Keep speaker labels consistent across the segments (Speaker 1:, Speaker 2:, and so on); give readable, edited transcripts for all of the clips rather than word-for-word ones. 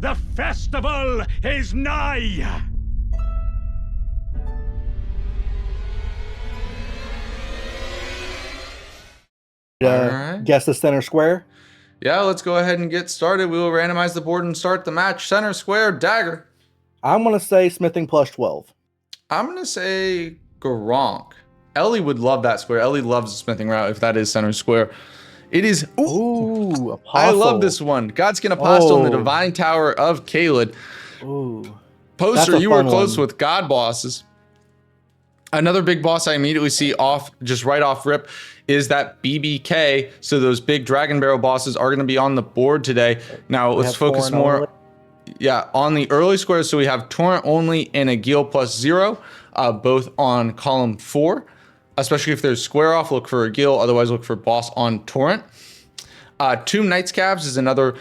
Speaker 1: The festival is nigh!
Speaker 2: Alright.
Speaker 3: Guess the center square.
Speaker 2: Yeah, let's go ahead and get started. We will randomize the board and start the match. Center square, dagger.
Speaker 3: I'm going to say smithing plus 12.
Speaker 2: I'm going to say Gronk. Ellie would love that square. Ellie loves the smithing route if that is center square. It is.
Speaker 3: Ooh, apostle.
Speaker 2: I love this one. Godskin Apostle in the Divine Tower of Caelid.
Speaker 3: Ooh.
Speaker 2: Poster, you were close with God bosses. Another big boss I immediately see right off rip is that BBK. So those big Dragon Barrel bosses are going to be on the board today. Now let's focus more. Yeah, on the early squares. So we have Torrent only and a Gil plus 0, both on column 4. Especially if there's square off, look for a Gil. Otherwise, look for boss on Torrent. Tomb Knight's Calves is another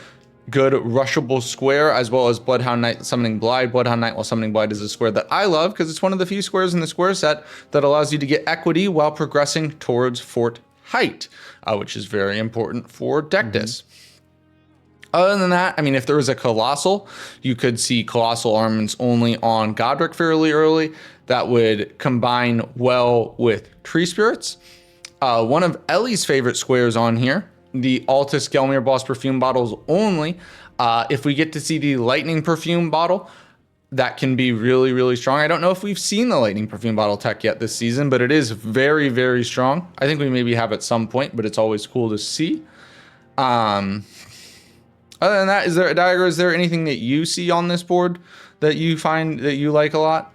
Speaker 2: good rushable square, as well as Bloodhound Knight summoning Blide. Bloodhound Knight while summoning Blide is a square that I love because it's one of the few squares in the square set that allows you to get equity while progressing towards Fort Height, which is very important for Dectus. Other than that, I mean, if there was a Colossal, you could see Colossal armaments only on Godric fairly early. That would combine well with Tree Spirits. One of Ellie's favorite squares on here, the Altus Gelmir Boss Perfume Bottles only. If we get to see the Lightning Perfume Bottle, that can be really, really strong. I don't know if we've seen the Lightning Perfume Bottle tech yet this season, but it is very, very strong. I think we maybe have at some point, but it's always cool to see. Other than that, is there anything that you see on this board that you find that you like a lot?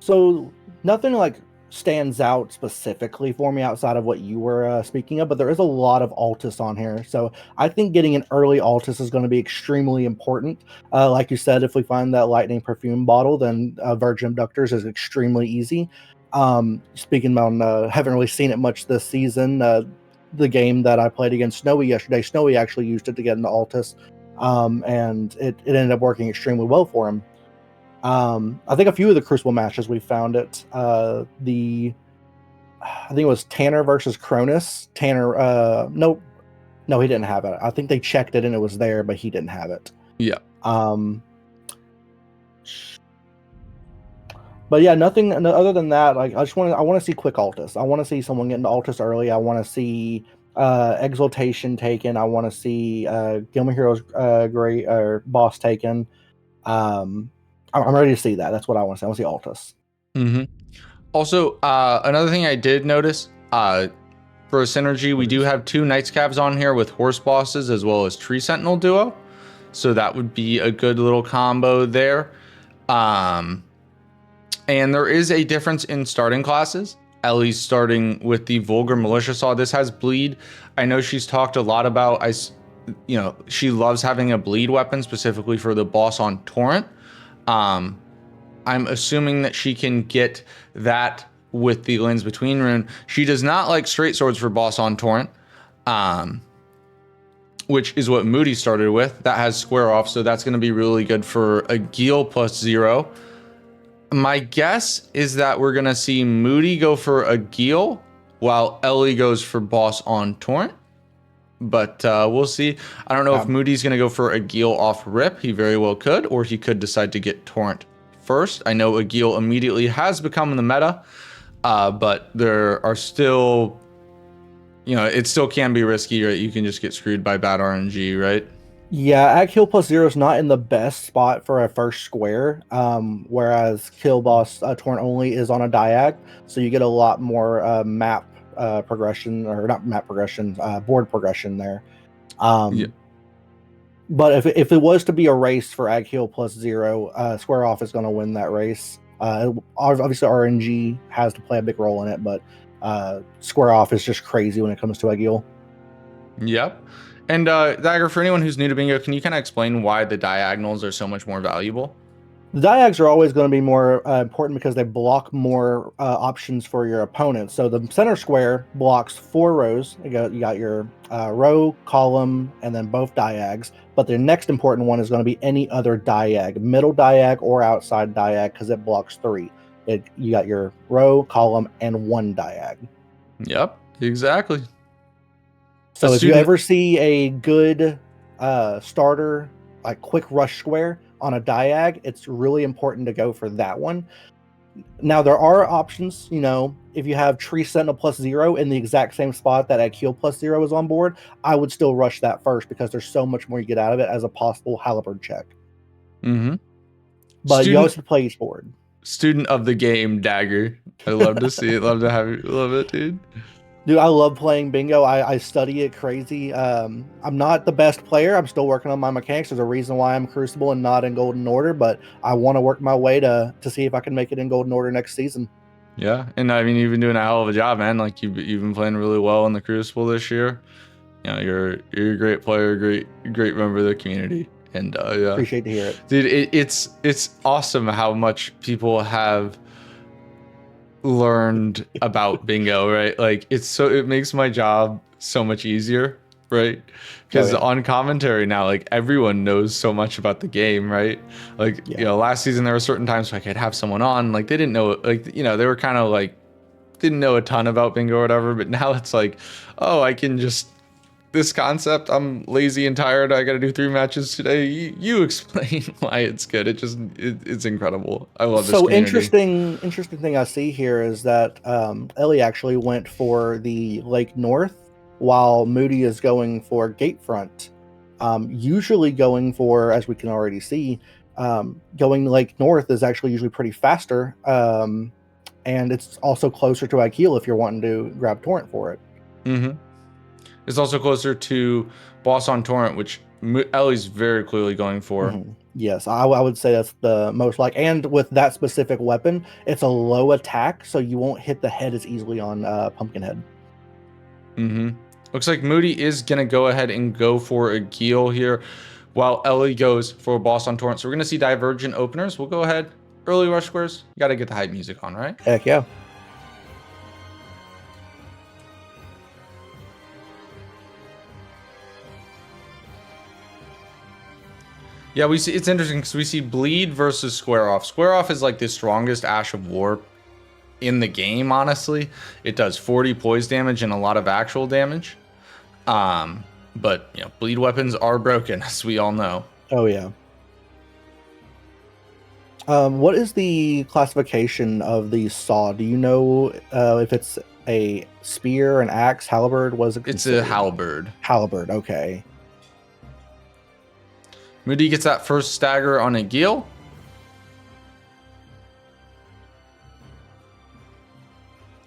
Speaker 3: So nothing like stands out specifically for me outside of what you were speaking of, but there is a lot of Altus on here. So I think getting an early Altus is going to be extremely important. Like you said, if we find that Lightning Perfume Bottle, then Virgin Abductors is extremely easy. Speaking on, haven't really seen it much this season. The game that I played against Snowy yesterday, Snowy actually used it to get into Altus, and it ended up working extremely well for him. I think a few of the Crucible matches we found it. I think it was Tanner versus Cronus. Tanner, no, he didn't have it. I think they checked it and it was there, but he didn't have it.
Speaker 2: Yeah.
Speaker 3: But yeah, nothing other than that. Like I want to see quick Altus. I want to see someone getting to Altus early. I want to see Exaltation taken. I want to see Gilman Heroes great or boss taken. I'm ready to see that. That's what I want to see. I want to see Altus.
Speaker 2: Mm-hmm. Also, another thing I did notice, for a synergy, we do have 2 Knights Calves on here with horse bosses as well as Tree Sentinel duo. So that would be a good little combo there. And there is a difference in starting classes. Ellie's starting with the Vulgar Militia Saw. This has bleed. I know she's talked a lot about, she loves having a bleed weapon specifically for the boss on Torrent. I'm assuming that she can get that with the Lens Between rune. She does not like straight swords for boss on Torrent, which is what Moody started with. That has square off, so that's going to be really good for a Gil plus 0. My guess is that we're going to see Moody go for a Gil while Ellie goes for boss on Torrent. But we'll see. I don't know if Moody's going to go for a Gil off rip. He very well could, or he could decide to get Torrent first. I know a Gil immediately has become the meta, but there are still, it still can be risky, right? You can just get screwed by bad RNG, right?
Speaker 3: Yeah, Ag Kill plus 0 is not in the best spot for a first square, whereas Kill Boss Torrent only is on a diag, so you get a lot more map progression, or not map progression, board progression there.
Speaker 2: Yeah.
Speaker 3: But if it was to be a race for Ag Heal plus 0, Square Off is going to win that race. Obviously, RNG has to play a big role in it, but Square Off is just crazy when it comes to Ag Heal.
Speaker 2: Yep. And Dagger, for anyone who's new to Bingo, can you kind of explain why the diagonals are so much more valuable?
Speaker 3: The diags are always going to be more important because they block more options for your opponent. So the center square blocks 4 rows. You got your row, column, and then both diags. But the next important one is going to be any other diag, middle diag or outside diag, because it blocks 3. You got your row, column, and 1 diag.
Speaker 2: Yep, exactly.
Speaker 3: So if you ever see a good starter, like quick rush square on a diag, it's really important to go for that one. Now there are options, if you have Tree Sentinel +0 in the exact same spot that Akil +0 is on board, I would still rush that first because there's so much more you get out of it as a possible halberd check.
Speaker 2: Mm-hmm.
Speaker 3: But you always have to play each board.
Speaker 2: Student of the game, Dagger. I love to see it. Love to have you. Love it, dude.
Speaker 3: Dude, I love playing bingo. I study it crazy. I'm not the best player. I'm still working on my mechanics. There's a reason why I'm Crucible and not in Golden Order, but I want to work my way to see if I can make it in Golden Order next season.
Speaker 2: Yeah, and I mean, you've been doing a hell of a job, man. Like you've been playing really well in the Crucible this year. You're a great player, great member of the community, and yeah,
Speaker 3: appreciate to hear it,
Speaker 2: dude. It's awesome how much people have learned about bingo, right? Like it makes my job so much easier, right? Because on commentary now, like everyone knows so much about the game, right? Like last season there were certain times like I'd have someone on, like they didn't know, like they were kind of like didn't know a ton about bingo or whatever, but now it's like, oh, I can just this concept, I'm lazy and tired, I gotta do 3 matches today. You explain why it's good. It's incredible. I love this community.
Speaker 3: Interesting thing I see here is that Ellie actually went for the Lake North while Moody is going for Gatefront. Usually going for, as we can already see, going Lake North is actually usually pretty faster, and it's also closer to Akil if you're wanting to grab Torrent for it.
Speaker 2: Mm-hmm. It's also closer to Boss on Torrent, which Ellie's very clearly going for.
Speaker 3: Mm-hmm. Yes, I would say that's the most like. And with that specific weapon, it's a low attack, so you won't hit the head as easily on Pumpkinhead.
Speaker 2: Mm-hmm. Looks like Moody is going to go ahead and go for a Geel here, while Ellie goes for Boss on Torrent. So we're going to see divergent openers. We'll go ahead. Early rush squares. You got to get the hype music on, right?
Speaker 3: Heck yeah.
Speaker 2: Yeah, we see it's interesting because we see bleed versus square off. Square off is like the strongest Ash of War in the game, honestly. It does 40 poise damage and a lot of actual damage. But bleed weapons are broken, as we all know.
Speaker 3: Oh yeah. What is the classification of the saw? Do you know if it's a spear, an axe, halberd? Was it?
Speaker 2: It's a halberd.
Speaker 3: Halberd, okay.
Speaker 2: Moody gets that first stagger on a Geel.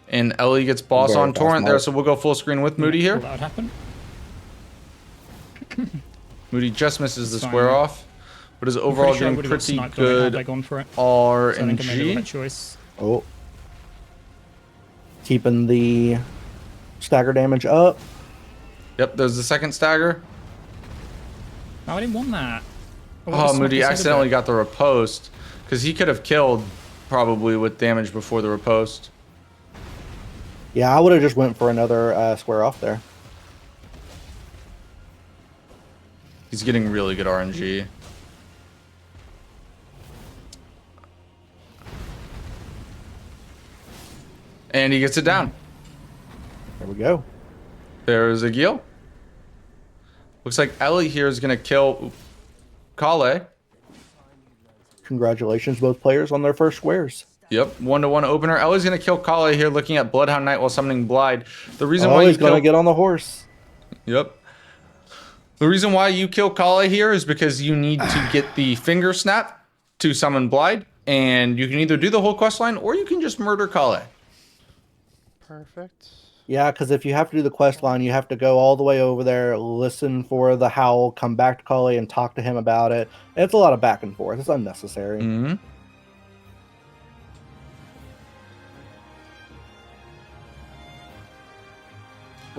Speaker 2: And Ellie gets Boss on Torrent there, so we'll go full screen with Moody here.
Speaker 1: That would happen.
Speaker 2: Moody just misses the square off, but is overall doing pretty good RNG.
Speaker 3: Oh. Keeping the stagger damage up.
Speaker 2: Yep, there's the second stagger.
Speaker 1: No, I didn't want that.
Speaker 2: Oh, Moody accidentally got the riposte, because he could have killed probably with damage before the riposte.
Speaker 3: Yeah, I would have just went for another square off there.
Speaker 2: He's getting really good RNG. And he gets it down.
Speaker 3: There we go.
Speaker 2: There's a Geel. Looks like Ellie here is going to kill Kale.
Speaker 3: Congratulations, both players, on their first squares.
Speaker 2: Yep, 1-1 opener. Ellie's going to kill Kale here, looking at Bloodhound Knight while summoning Blide. The reason why
Speaker 3: he's going to get on the horse.
Speaker 2: Yep. The reason why you kill Kale here is because you need to get the finger snap to summon Blide, and you can either do the whole quest line or you can just murder Kale.
Speaker 4: Perfect.
Speaker 3: Yeah, because if you have to do the quest line, you have to go all the way over there, listen for the howl, come back to Kale and talk to him about it. It's a lot of back and forth. It's unnecessary.
Speaker 2: Mm-hmm.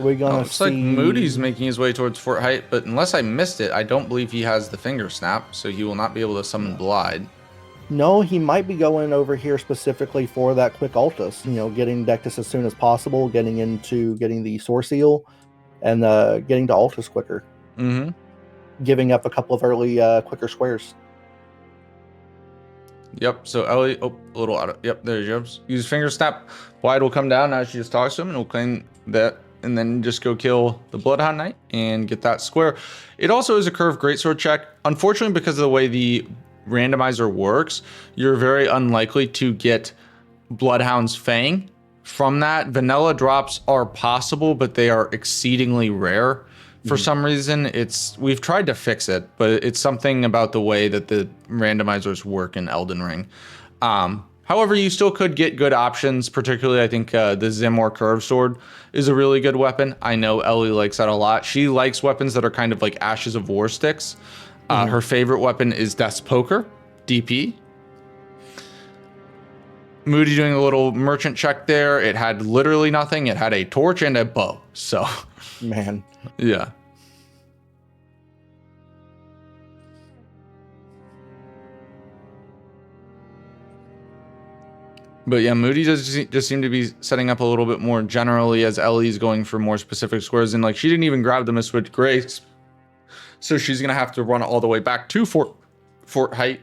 Speaker 3: We're gonna
Speaker 2: looks like Moody's making his way towards Fort Height, but unless I missed it, I don't believe he has the finger snap, so he will not be able to summon Blide.
Speaker 3: No, he might be going over here specifically for that quick Altus, getting Dectus as soon as possible, getting the Source Seal, and getting to Altus quicker.
Speaker 2: Mm-hmm.
Speaker 3: Giving up a couple of early quicker squares.
Speaker 2: Yep, so Ellie, a little out of, yep, there he jumps. Use finger snap, Blide will come down, now she just talks to him, and will claim that and then just go kill the Bloodhound Knight and get that square. It also is a curved greatsword check. Unfortunately, because of the way the randomizer works, you're very unlikely to get Bloodhound's Fang from that. Vanilla drops are possible, but they are exceedingly rare. For some reason, we've tried to fix it, but it's something about the way that the randomizers work in Elden Ring. However, you still could get good options, particularly I think the Zimor Curve Sword is a really good weapon. I know Ellie likes that a lot. She likes weapons that are kind of like Ashes of War sticks. Her favorite weapon is Death's Poker, DP. Moody doing a little merchant check there. It had literally nothing. It had a torch and a bow. So,
Speaker 3: Man.
Speaker 2: Yeah. But yeah, Moody does just seem to be setting up a little bit more generally as Ellie's going for more specific squares. And like, she didn't even grab the Mistwitch Grace. So she's going to have to run all the way back to Fort Height.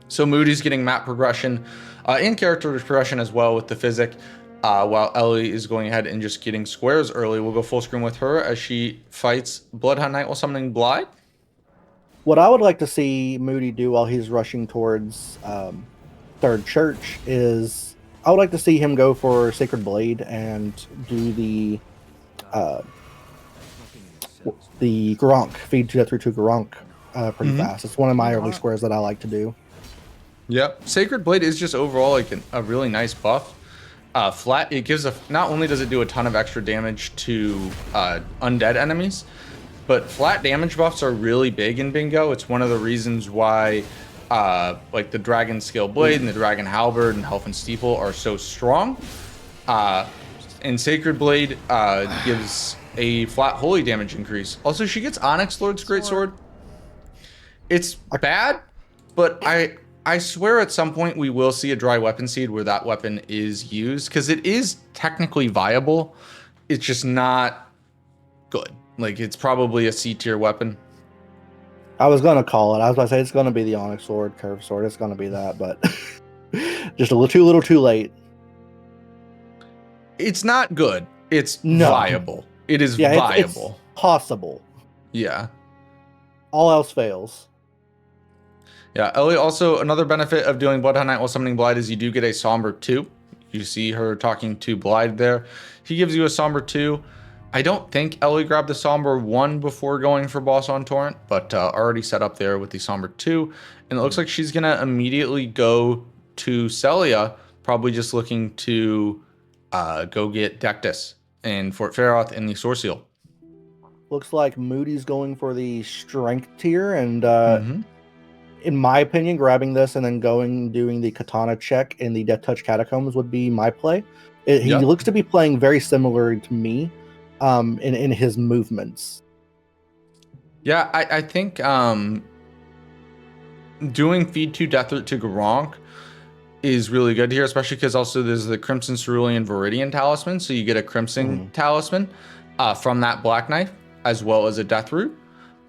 Speaker 2: So Moody's getting map progression and character progression as well with the Physic. While Ellie is going ahead and just getting squares early. We'll go full screen with her as she fights Bloodhound Knight while summoning Blythe.
Speaker 3: What I would like to see Moody do while he's rushing towards Third Church is I would like to see him go for Sacred Blade and do the Gronk, feed 2 through 2 Gronk pretty fast. It's one of my early squares that I like to do.
Speaker 2: Yep. Sacred Blade is just overall like a really nice buff. Flat, it gives not only does it do a ton of extra damage to undead enemies, but flat damage buffs are really big in Bingo. It's one of the reasons why like the Dragon Scale Blade and the Dragon Halberd and Helf and Steeple are so strong. And Sacred Blade gives a flat holy damage increase. Also, she gets Onyx Lord's Greatsword. It's bad, but I swear at some point we will see a dry weapon seed where that weapon is used, because it is technically viable. It's just not good. Like, it's probably a C tier weapon.
Speaker 3: I was going to call it. I was about to say it's going to be the Onyx Sword, Curve Sword. It's going to be that, but just a little too late.
Speaker 2: It's not good. It's viable. It is viable.
Speaker 3: It's possible.
Speaker 2: Yeah.
Speaker 3: All else fails.
Speaker 2: Yeah, Ellie, also another benefit of doing Bloodhound Knight while summoning Blythe is you do get a Somber 2. You see her talking to Blythe there. He gives you a Somber 2. I don't think Ellie grabbed the Somber 1 before going for Boss on Torrent, but already set up there with the Somber 2. And it looks like she's going to immediately go to Celia, probably just looking to go get Dectus and Fort Faroth and the Source Seal.
Speaker 3: Looks like Moody's going for the Strength tier, and in my opinion, grabbing this and then doing the Katana check in the Death Touch Catacombs would be my play. He looks to be playing very similar to me in his movements.
Speaker 2: Yeah, I think doing Feed 2 Death Root to Gronk is really good here, especially because also there's the Crimson Cerulean Viridian Talisman, so you get a Crimson Talisman from that Black Knife, as well as a Death Root.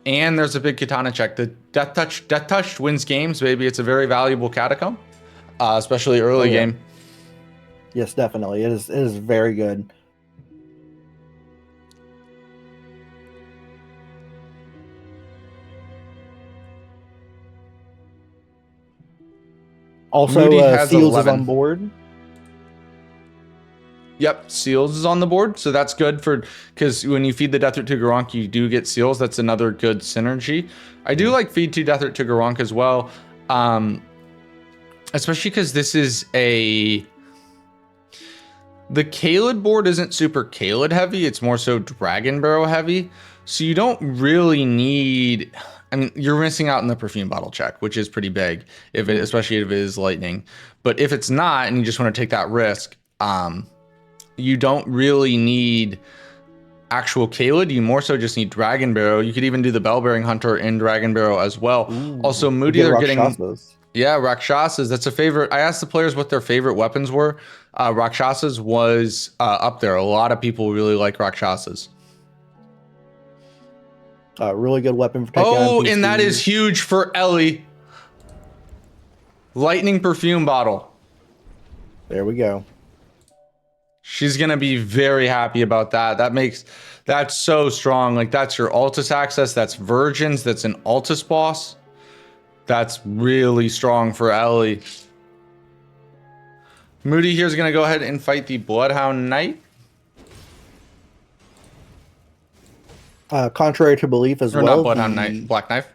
Speaker 2: And there's a big Katana check. The Death Touch wins games, baby. It's a very valuable catacomb, especially early game.
Speaker 3: Yes, definitely. It is very good. Also, Seals is on board.
Speaker 2: Yep, Seals is on the board, so that's good because when you feed the Death Root to Gronk, you do get Seals. That's another good synergy. I do like feed 2 Death Root to Gronk as well, especially because this is the Caelid board isn't super Caelid heavy. It's more so Dragon Barrow heavy, so you don't really need. I mean, you're missing out on the perfume bottle check, which is pretty big, especially if it is lightning. But if it's not, and you just want to take that risk, you don't really need actual Caelid. You more so just need Dragon Barrow. You could even do the Bellbearing Hunter in Dragon Barrow as well. Also, Moody, they're getting Rakshasas. That's a favorite. I asked the players what their favorite weapons were. Rakshasas was up there. A lot of people really like Rakshasas.
Speaker 3: Really good weapon for taking on NPCs.
Speaker 2: And that is huge for Ellie. Lightning perfume bottle.
Speaker 3: There we go.
Speaker 2: She's gonna be very happy about that. That's so strong. Like that's your Altus access. That's Virgins. That's an Altus boss. That's really strong for Ellie. Moody here's gonna go ahead and fight the Bloodhound Knight.
Speaker 3: Contrary to belief as
Speaker 2: Or
Speaker 3: well,
Speaker 2: not Bloodhound Knight, Black Knife.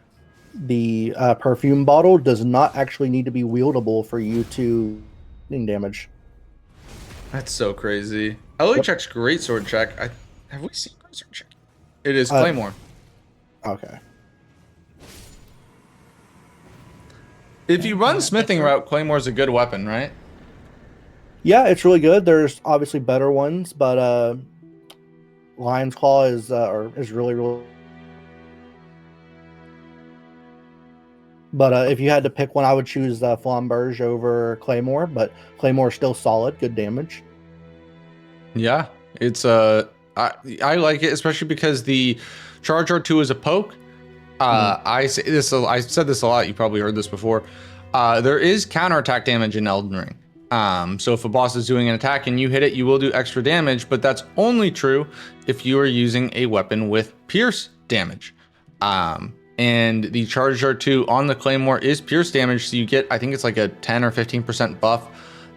Speaker 3: the perfume bottle does not actually need to be wieldable for you to damage.
Speaker 2: That's so crazy. Ellie checks great sword check. Have we seen great sword check? It is Claymore.
Speaker 3: Okay.
Speaker 2: If you run smithing route, Claymore's a good weapon, right?
Speaker 3: Yeah, it's really good. There's obviously better ones, but Lion's Claw is really. But if you had to pick one, I would choose Flamberge over Claymore. But Claymore is still solid, good damage.
Speaker 2: Yeah, it's I like it, especially because the Charge R2 is a poke. I say this. I said this a lot. You probably heard this before. There is counterattack damage in Elden Ring. So if a boss is doing an attack and you hit it, you will do extra damage. But that's only true if you are using a weapon with pierce damage. And the Charge R2 on the Claymore is pierce damage, so you get, I think it's like a 10 or 15% buff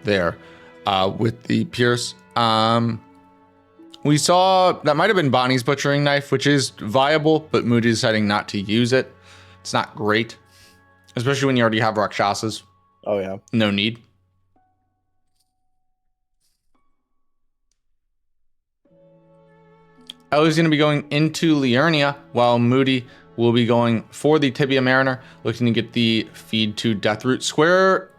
Speaker 2: there with the pierce. We saw that might have been Bonnie's butchering knife, which is viable, but Moody deciding not to use it. It's not great, especially when you already have Rakshasas.
Speaker 3: Oh yeah,
Speaker 2: no need. Ellie's going to be going into Liurnia, while Moody will be going for the Tibia Mariner, looking to get the feed to Deathroot Square.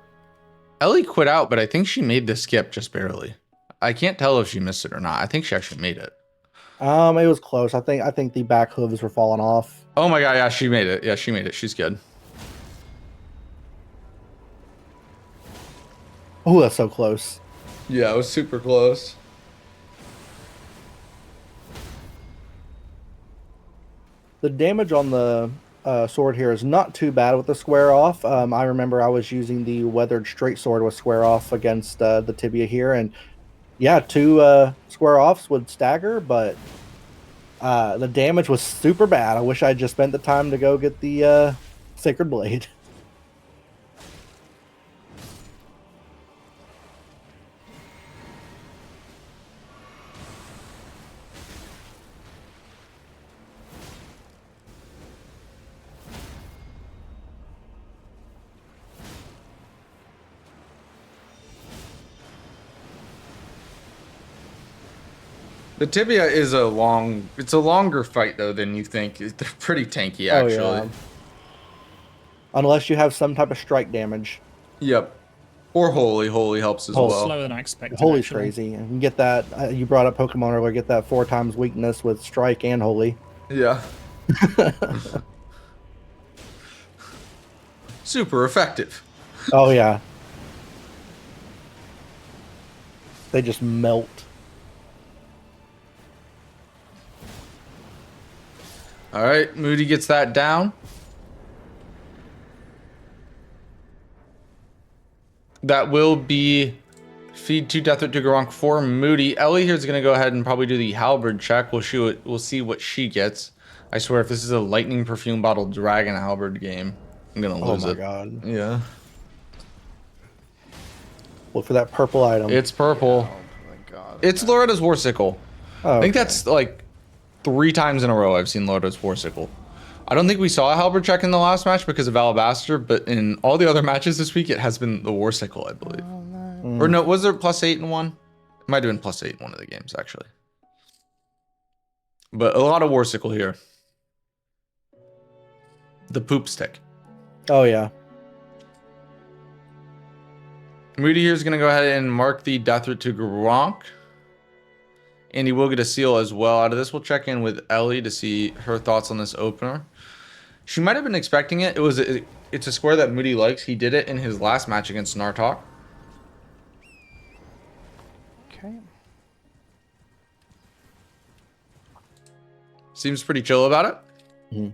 Speaker 2: Ellie quit out, but I think she made the skip just barely. I can't tell if she missed it or not. I think she actually made it.
Speaker 3: It was close. I think the back hooves were falling off.
Speaker 2: Oh my god, yeah, she made it. Yeah, she made it. She's good.
Speaker 3: Oh, that's so close.
Speaker 2: Yeah, it was super close.
Speaker 3: The damage on the sword here is not too bad with the square off. I remember I was using the weathered straight sword with square off against the tibia here, and yeah, 2 square offs would stagger, but the damage was super bad. I wish I just spent the time to go get the Sacred Blade.
Speaker 2: The tibia is it's a longer fight though than you think. They're pretty tanky actually. Oh, yeah.
Speaker 3: Unless you have some type of strike damage.
Speaker 2: Yep. Or Holy. Holy helps as well.
Speaker 1: Slower than I expected.
Speaker 3: Holy's crazy. You can get that, you brought up Pokemon earlier, get that 4 times weakness with Strike and Holy.
Speaker 2: Yeah. Super effective.
Speaker 3: Oh yeah. They just melt.
Speaker 2: All right, Moody gets that down. That will be feed 2 Deathroot to Garunk for Moody. Ellie here is going to go ahead and probably do the halberd check. We'll see what she gets. I swear, if this is a lightning perfume bottle dragon halberd game, I'm going to lose it.
Speaker 3: Oh my god.
Speaker 2: Yeah.
Speaker 3: Look for that purple item.
Speaker 2: It's purple.
Speaker 4: Oh my god.
Speaker 2: It's Loretta's Warsicle.
Speaker 3: Oh,
Speaker 2: I think that's like 3 times in a row I've seen Loretta's Warsicle. I don't think we saw a halberd check in the last match because of Alabaster, but in all the other matches this week, it has been the Warsicle, I believe.
Speaker 4: Oh, no.
Speaker 2: Or no, was there +8 in one? It might have been +8 in one of the games, actually. But a lot of Warsicle here. The poop stick.
Speaker 3: Oh yeah.
Speaker 2: Moody here is going to go ahead and mark the Deathroot to Gronk. And he will get a seal as well out of this. We'll check in with Ellie to see her thoughts on this opener. She might have been expecting it. It's a square that Moody likes. He did it in his last match against Nartok.
Speaker 4: Okay.
Speaker 2: Seems pretty chill about it.
Speaker 3: Mm-hmm.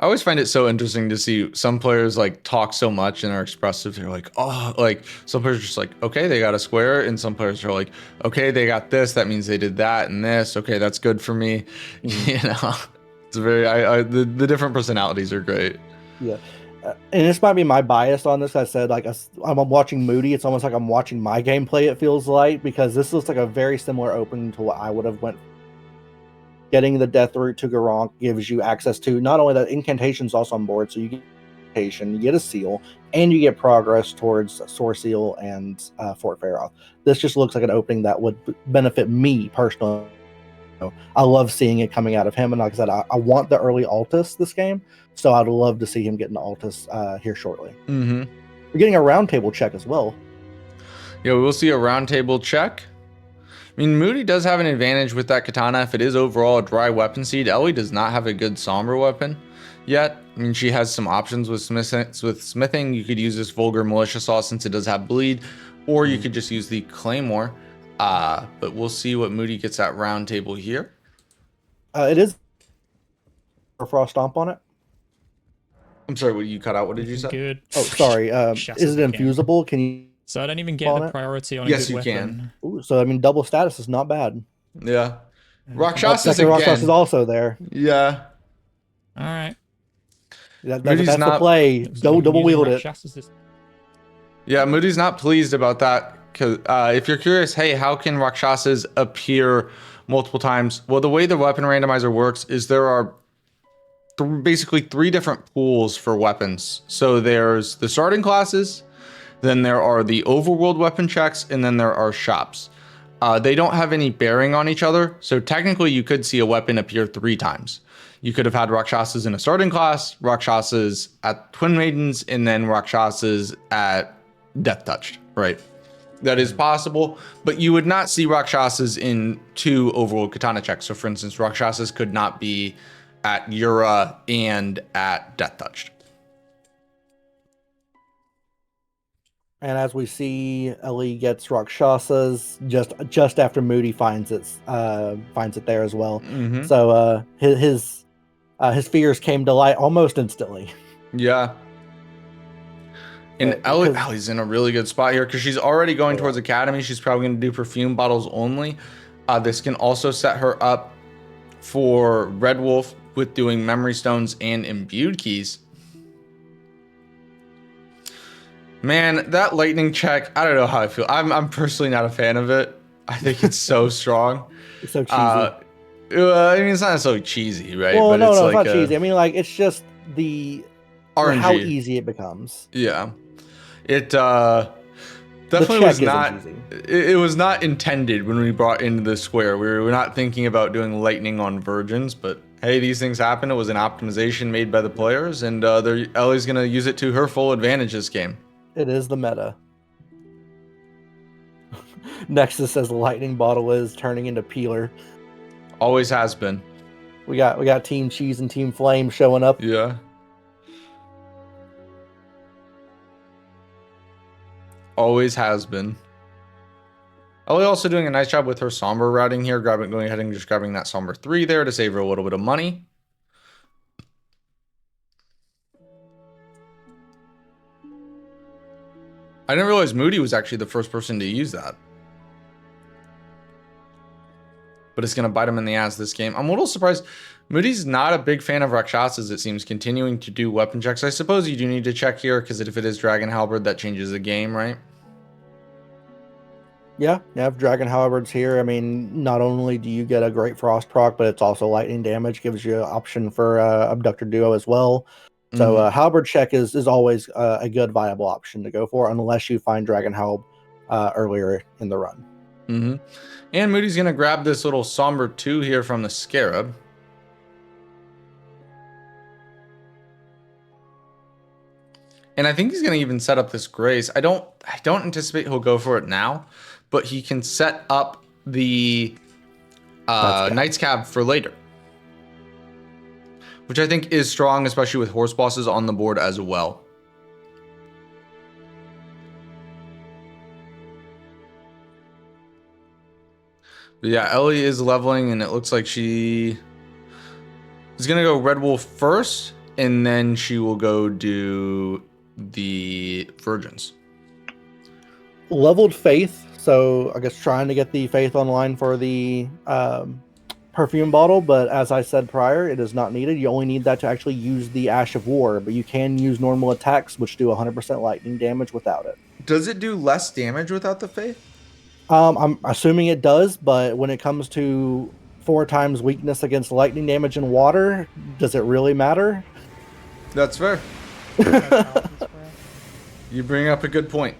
Speaker 2: I always find it so interesting to see some players like talk so much and are expressive. They're like, oh, like some players are just like, okay, they got a square, and some players are like, okay, they got this. That means they did that and this. Okay, that's good for me. You know, it's very. The different personalities are great.
Speaker 3: Yeah. And this might be my bias on this. I said, like, I'm watching Moody. It's almost like I'm watching my gameplay, it feels like, because this looks like a very similar opening to what I would have went. Getting the Death Root to Garronk gives you access to not only the incantations also on board, so you get incantation, you get a seal, and you get progress towards Soar Seal and Fort Faroth. This just looks like an opening that would benefit me personally. I love seeing it coming out of him, and like I said, I want the early Altus this game, so I'd love to see him get an Altus here shortly.
Speaker 2: Mm-hmm.
Speaker 3: We're getting a round table check as well.
Speaker 2: Yeah, we'll see a round table check. I mean, Moody does have an advantage with that katana if it is overall a dry weapon seed. Ellie does not have a good somber weapon yet. I mean, she has some options with smithing. You could use this vulgar militia saw since it does have bleed, or you could just use the claymore. But we'll see what Moody gets at round table here.
Speaker 3: It is a frost stomp on it.
Speaker 2: I'm sorry, what you cut out? What did you say?
Speaker 1: Good.
Speaker 3: Oh, sorry.
Speaker 1: Shuts
Speaker 3: Is it
Speaker 1: again.
Speaker 3: infusible? Can you?
Speaker 1: So I don't even get
Speaker 3: On
Speaker 1: the
Speaker 3: it?
Speaker 1: priority on a
Speaker 2: Yes,
Speaker 1: good
Speaker 2: you
Speaker 1: weapon.
Speaker 2: can.
Speaker 3: Ooh, so I mean, double status is not bad.
Speaker 2: Yeah.
Speaker 3: But
Speaker 2: Rakshasas
Speaker 3: second Rakshas is
Speaker 2: again.
Speaker 3: also there.
Speaker 2: Yeah.
Speaker 1: All right.
Speaker 2: Moody's
Speaker 3: That's the
Speaker 2: not-
Speaker 3: play.
Speaker 1: Looks like
Speaker 3: Go
Speaker 1: I'm
Speaker 3: double
Speaker 1: using
Speaker 3: wield it.
Speaker 1: Rakshasas this-
Speaker 2: Yeah, Moody's not pleased about that. Because if you're curious, hey, how can Rakshasas appear multiple times? Well, the way the weapon randomizer works is there are basically 3 different pools for weapons. So there's the starting classes, then there are the overworld weapon checks, and then there are shops. They don't have any bearing on each other, so technically you could see a weapon appear 3 times. You could have had Rakshasas in a starting class, Rakshasas at Twin Maidens, and then Rakshasas at Death Touched, right? That is possible, but you would not see Rakshasas in 2 overworld katana checks. So for instance, Rakshasas could not be at Yura and at Death Touched.
Speaker 3: And as we see, Ellie gets Rakshasas just after Moody finds it there as well.
Speaker 2: Mm-hmm.
Speaker 3: So his fears came to light almost instantly.
Speaker 2: Yeah. And Ellie's in a really good spot here because she's already going towards Academy. She's probably going to do perfume bottles only. This can also set her up for Red Wolf with doing memory stones and imbued keys. Man, that lightning check, I don't know how I feel. I'm personally not a fan of it. I think it's so strong.
Speaker 3: It's so cheesy.
Speaker 2: I mean, it's not necessarily cheesy, right?
Speaker 3: Well, no,
Speaker 2: it's
Speaker 3: it's not cheesy. I mean, like, it's just the
Speaker 2: RNG.
Speaker 3: how easy it becomes.
Speaker 2: Yeah. It definitely was not. It was not intended when we brought into the square. We were not thinking about doing lightning on virgins, but hey, these things happen. It was an optimization made by the players, and Ellie's gonna use it to her full advantage this game.
Speaker 3: It is the meta. Nexus says the lightning bottle is turning into Peeler.
Speaker 2: Always has been.
Speaker 3: We got Team Cheese and Team Flame showing up.
Speaker 2: Yeah. Always has been. Ellie also doing a nice job with her somber routing here, going ahead and just grabbing that somber 3 there to save her a little bit of money. I didn't realize Moody was actually the first person to use that. But it's going to bite him in the ass this game. I'm a little surprised. Moody's not a big fan of Rakshasas, it seems, continuing to do weapon checks. I suppose you do need to check here, because if it is Dragon Halberd, that changes the game, right?
Speaker 3: Yeah, if Dragon Halberd's here, I mean, not only do you get a great Frost proc, but it's also lightning damage, gives you an option for Abductor Duo as well. So Halberd check is always a good viable option to go for, unless you find Dragon Halb earlier in the run.
Speaker 2: Mm-hmm. And Moody's going to grab this little Somber 2 here from the Scarab. And I think he's going to even set up this Grace. I don't anticipate he'll go for it now, but he can set up the Knight's Cab for later, which I think is strong, especially with horse bosses on the board as well. But yeah, Ellie is leveling, and it looks like she is going to go Red Wolf first, And then she will go do the virgins.
Speaker 3: Leveled faith, so I guess trying to get the faith online for the perfume bottle, but as I said prior, it is not needed. You only need that to actually use the Ash of War, but you can use normal attacks, which do 100% lightning damage without it.
Speaker 2: Does it do less damage without the faith?
Speaker 3: I'm assuming it does, but when it comes to 4 times weakness against lightning damage and water, does it really matter?
Speaker 2: That's fair. You bring up a good point.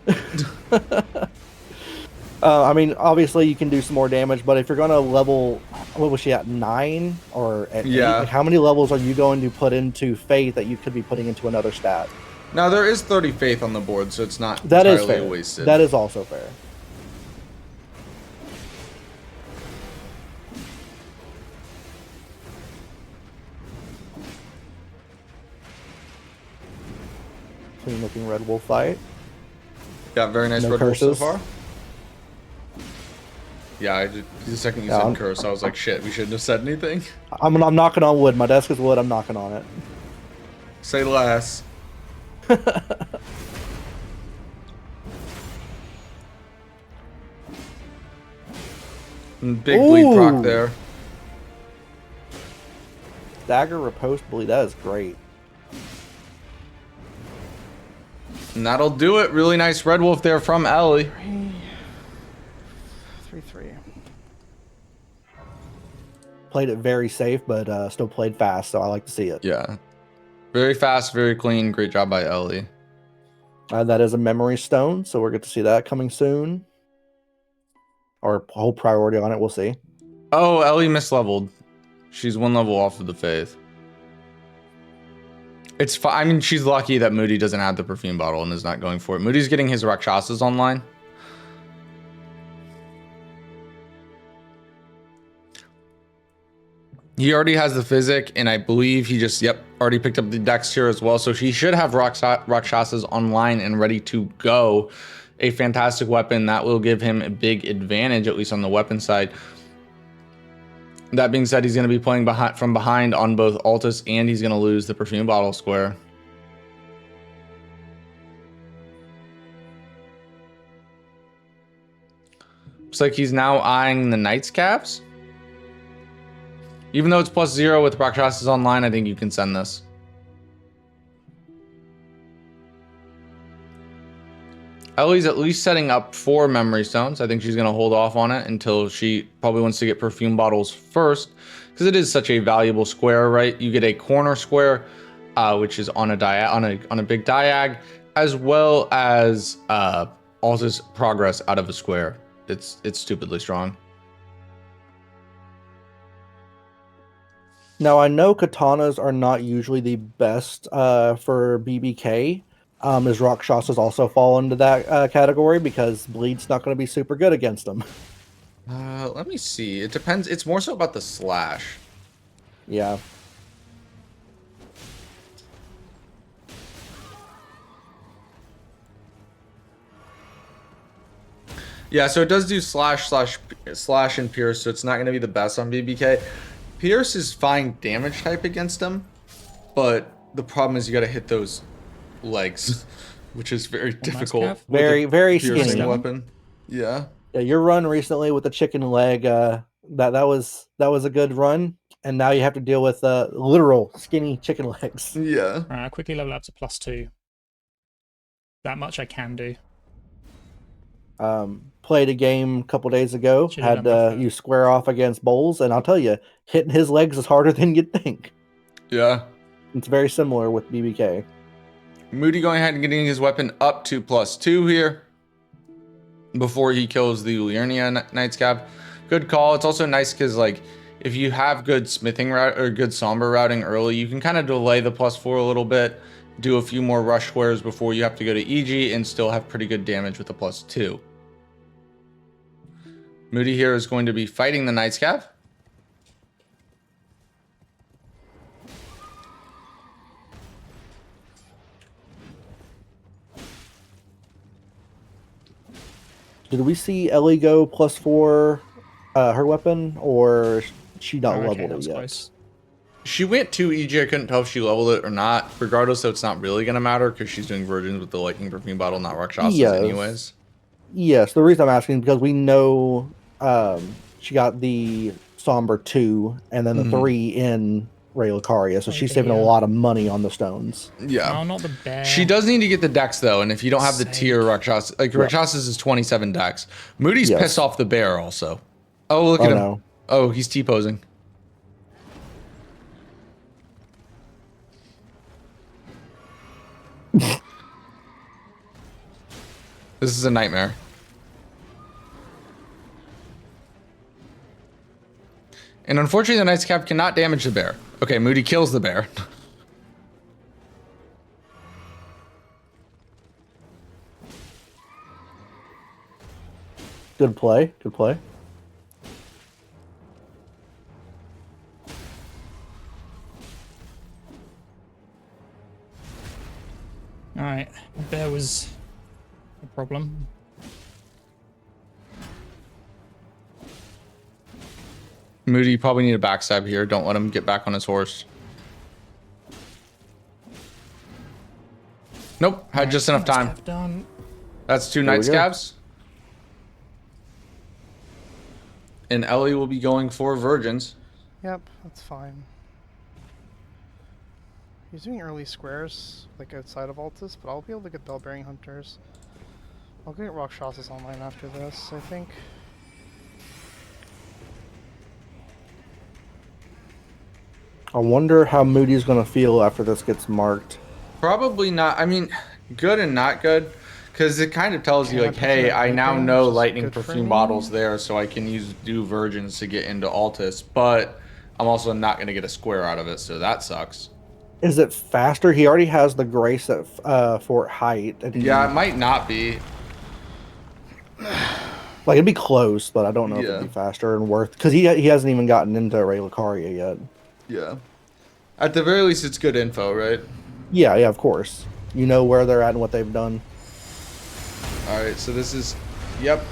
Speaker 3: I mean, obviously you can do some more damage, but if you're going to level, what was she at, 9 or at 8? Like, how many levels are you going to put into faith that you could be putting into another stat?
Speaker 2: Now there is 30 faith on the board, so it's not
Speaker 3: That is
Speaker 2: entirely
Speaker 3: fair.
Speaker 2: wasted.
Speaker 3: That is also fair. Clean looking red wolf fight.
Speaker 2: Yeah, very nice
Speaker 3: No
Speaker 2: red wolf so
Speaker 3: curses.
Speaker 2: far. Yeah, the second you
Speaker 3: Yeah,
Speaker 2: said curse, I was like, shit, we shouldn't have said anything.
Speaker 3: I'm knocking on wood. My desk is wood. I'm knocking on it.
Speaker 2: Say less. And big bleed proc
Speaker 3: Ooh.
Speaker 2: there.
Speaker 3: Dagger riposte bleed. That is great.
Speaker 2: And that'll do it. Really nice red wolf there from Ellie.
Speaker 4: 3-3.
Speaker 3: Played it very safe, but still played fast, so I like to see it.
Speaker 2: Yeah. Very fast, very clean. Great job by Ellie.
Speaker 3: That is a memory stone, so we're going to see that coming soon. Or hold priority on it. We'll see.
Speaker 2: Oh, Ellie misleveled. She's 1 level off of the faith. It's fine. I mean, she's lucky that Moody doesn't have the perfume bottle and is not going for it. Moody's getting his Rakshasas online. He already has the physic, and I believe he just, already picked up the dex here as well. So he should have Rakshasas online and ready to go. A fantastic weapon that will give him a big advantage, at least on the weapon side. That being said, he's going to be playing from behind on both Altus, and he's going to lose the perfume bottle square. Looks like he's now eyeing the Knight's Caps. Even though it's +0 with Rakshasas online, I think you can send this. Ellie's at least setting up 4 memory stones. I think she's going to hold off on it until she probably wants to get perfume bottles first, because it is such a valuable square, right? You get a corner square, which is on a big diag, as well as Altus progress out of a square. It's stupidly strong.
Speaker 3: Now, I know katanas are not usually the best for BBK. As Rakshasas also fall into that category because bleed's not going to be super good against them.
Speaker 2: Let me see. It depends. It's more so about the slash.
Speaker 3: Yeah.
Speaker 2: Yeah, so it does do slash and pierce, so it's not going to be the best on BBK. Pierce is fine damage type against him, but the problem is you got to hit those legs, which is very difficult.
Speaker 3: Very, very
Speaker 2: piercing
Speaker 3: skinny
Speaker 2: weapon. Yeah.
Speaker 3: Yeah, your run recently with the chicken leg, that was a good run, and now you have to deal with literal skinny chicken legs.
Speaker 2: Yeah.
Speaker 1: Right, I'll quickly level up to +2. That much I can do.
Speaker 3: Played a game a couple days ago.
Speaker 1: Should've
Speaker 3: Had you square off against Bowles, and I'll tell you, hitting his legs is harder than you'd think.
Speaker 2: Yeah.
Speaker 3: It's very similar with BBK.
Speaker 2: Moody going ahead and getting his weapon up to +2 here before he kills the Liurnia Knight's Cap. Good call. It's also nice because, like, if you have good smithing route or good somber routing early, you can kind of delay the +4 a little bit, do a few more rush squares before you have to go to EG, and still have pretty good damage with the +2. Moody here is going to be fighting the Knight's Cap.
Speaker 3: Did we see Ellie go +4 her weapon, or she not
Speaker 1: Oh, okay,
Speaker 3: leveled
Speaker 1: that
Speaker 3: it
Speaker 1: was
Speaker 3: yet?
Speaker 1: close.
Speaker 2: She went 2 EG. I couldn't tell if she leveled it or not. Regardless, though, it's not really going to matter because she's doing virgins with the lightning perfume bottle, not Rakshasas anyways.
Speaker 3: Yes, the reason I'm asking is because we know she got the Somber 2 and then the 3 in Ray Lucaria, so she's saving a lot of money on the stones.
Speaker 2: Yeah.
Speaker 1: No, not the bear.
Speaker 2: She does need to get the dex, though, and if you don't have the tier Rakshasas, like Rakshasas is 27 dex. Moody's pissed off the bear also. Oh, look at him.
Speaker 3: No.
Speaker 2: Oh, he's T-posing. This is a nightmare. And unfortunately, the Knight's Cap cannot damage the bear. Okay, Moody kills the bear.
Speaker 3: Good play. Good play.
Speaker 1: Alright, the bear was a problem.
Speaker 2: Moody, you probably need a backstab here. Don't let him get back on his horse. Nope, had just enough time.
Speaker 1: Done.
Speaker 2: That's 2
Speaker 3: There we
Speaker 2: Night
Speaker 3: go.
Speaker 2: Scabs. And Ellie will be going for virgins.
Speaker 4: Yep, that's fine. He's doing early squares, like outside of Altus, but I'll be able to get Bellbearing Hunters. I'll get Rakshasas online after this, I think.
Speaker 3: I wonder how Moody's going to feel after this gets marked.
Speaker 2: Probably not. I mean, good and not good. Because it kind of tells you, like, hey, I now know lightning perfume bottles there, so I can do virgins to get into Altus. But I'm also not going to get a square out of it, so that sucks.
Speaker 3: Is it faster? He already has the grace at Fort Height. And
Speaker 2: Yeah, it might not be.
Speaker 3: like it'd be close, but I don't know if it'd be faster and worth because he hasn't even gotten into Ray Lucaria yet.
Speaker 2: Yeah. At the very least, it's good info, right?
Speaker 3: Yeah, of course. You know where they're at and what they've done.
Speaker 2: All right, so this is, yep.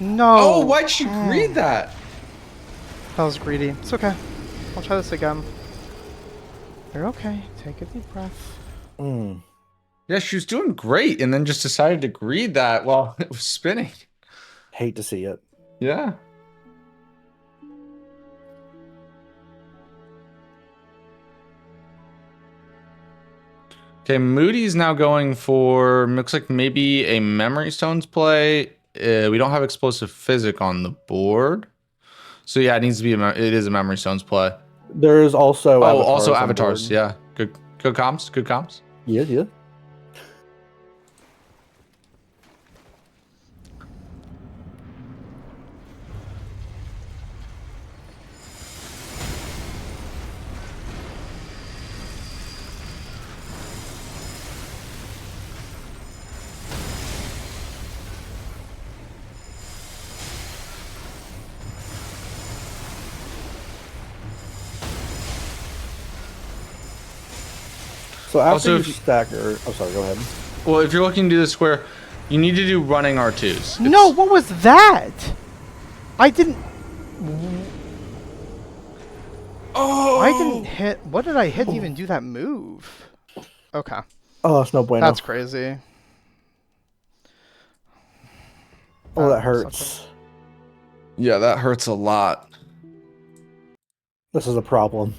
Speaker 4: No!
Speaker 2: Oh, why'd she read that?
Speaker 4: That was greedy. It's okay. I'll try this again. You're okay. Take a deep breath.
Speaker 2: Yeah, she was doing great and then just decided to greed that while it was spinning.
Speaker 3: Hate to see it.
Speaker 2: Yeah. Okay, Moody's now going for, looks like maybe a Memory Stones play. We don't have Explosive Physic on the board. So yeah, it needs to be, it is a Memory Stones play.
Speaker 3: There's also
Speaker 2: also Avatars, yeah. Good comms, good comms.
Speaker 3: Yeah. So after you stagger, oh sorry, go ahead.
Speaker 2: Well, if you're looking to do the square, you need to do running R2s.
Speaker 4: No, what was that? I didn't.
Speaker 2: Oh!
Speaker 4: I didn't hit. What did I hit to even do that move? Okay.
Speaker 3: Oh, it's no bueno.
Speaker 4: That's crazy.
Speaker 3: Oh, that hurts.
Speaker 2: Yeah, that hurts a lot.
Speaker 3: This is a problem.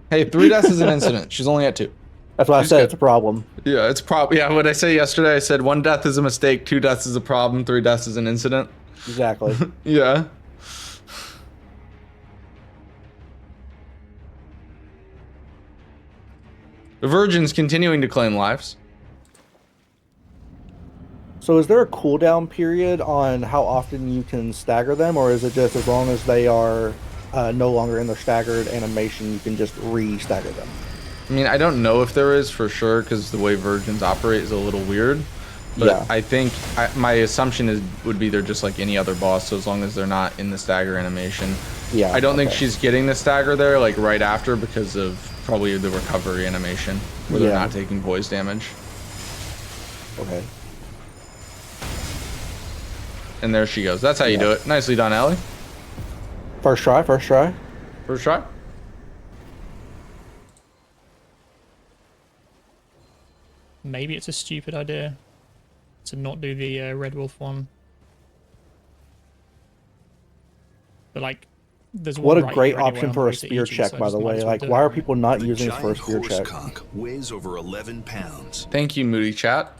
Speaker 2: Hey, 3 deaths is an incident. She's only at 2.
Speaker 3: That's why I said it's a problem.
Speaker 2: Yeah, it's probably. Yeah, what I say yesterday, I said 1 death is a mistake, 2 deaths is a problem, 3 deaths is an incident.
Speaker 3: Exactly.
Speaker 2: Yeah. The Virgin's continuing to claim lives.
Speaker 3: So is there a cooldown period on how often you can stagger them, or is it just as long as they are no longer in their staggered animation, you can just re-stagger them?
Speaker 2: I mean, I don't know if there is for sure because the way Virgins operate is a little weird. But
Speaker 3: Yeah.
Speaker 2: I think my assumption would be they're just like any other boss. So as long as they're not in the stagger animation,
Speaker 3: Yeah.
Speaker 2: I don't think
Speaker 3: okay.
Speaker 2: she's getting the stagger there like right after because of probably the recovery animation where they're not taking poise damage.
Speaker 3: Okay.
Speaker 2: And there she goes. That's how you do it. Nicely done, Ellie.
Speaker 3: First try.
Speaker 2: First try.
Speaker 1: Maybe it's a stupid idea to not do the Red Wolf one. But like, there's
Speaker 3: What
Speaker 1: one
Speaker 3: a
Speaker 1: right
Speaker 3: great
Speaker 1: here anyway
Speaker 3: option
Speaker 1: on
Speaker 3: for a
Speaker 1: route to
Speaker 3: spear
Speaker 1: E2,
Speaker 3: check,
Speaker 1: so I
Speaker 3: by
Speaker 1: just
Speaker 3: the
Speaker 1: might
Speaker 3: way.
Speaker 1: as well
Speaker 3: Like,
Speaker 1: do
Speaker 3: why
Speaker 1: it,
Speaker 3: are
Speaker 1: right?
Speaker 3: people not
Speaker 5: The
Speaker 3: using this for a
Speaker 5: giant
Speaker 3: spear
Speaker 5: horse
Speaker 3: check?
Speaker 5: conch weighs over 11 pounds.
Speaker 2: Thank you, Moody chat.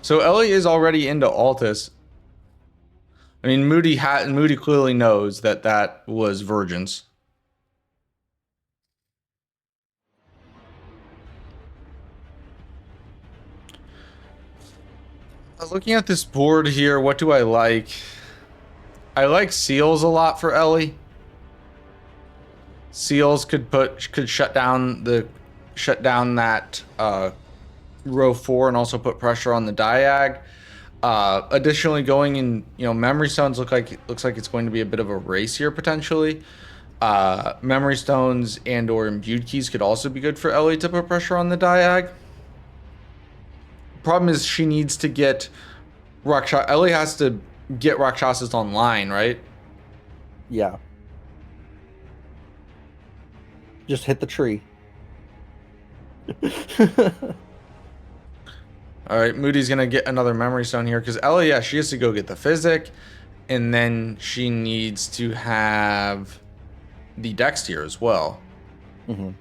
Speaker 2: So Ellie is already into Altus. I mean, Moody clearly knows that that was virgins. Looking at this board here, what do I like? I like seals a lot for Ellie. Seals could shut down that row 4 and also put pressure on the diag. Additionally, going in, memory stones looks like it's going to be a bit of a race here potentially. Memory stones and or imbued keys could also be good for Ellie to put pressure on the diag. Problem is she needs to get Ellie has to get Rakshasas online, right?
Speaker 3: Yeah. Just hit the tree.
Speaker 2: All right, Moody's gonna get another memory stone here because Ellie, she has to go get the physic, and then she needs to have the dex tier as well.
Speaker 3: Mm-hmm.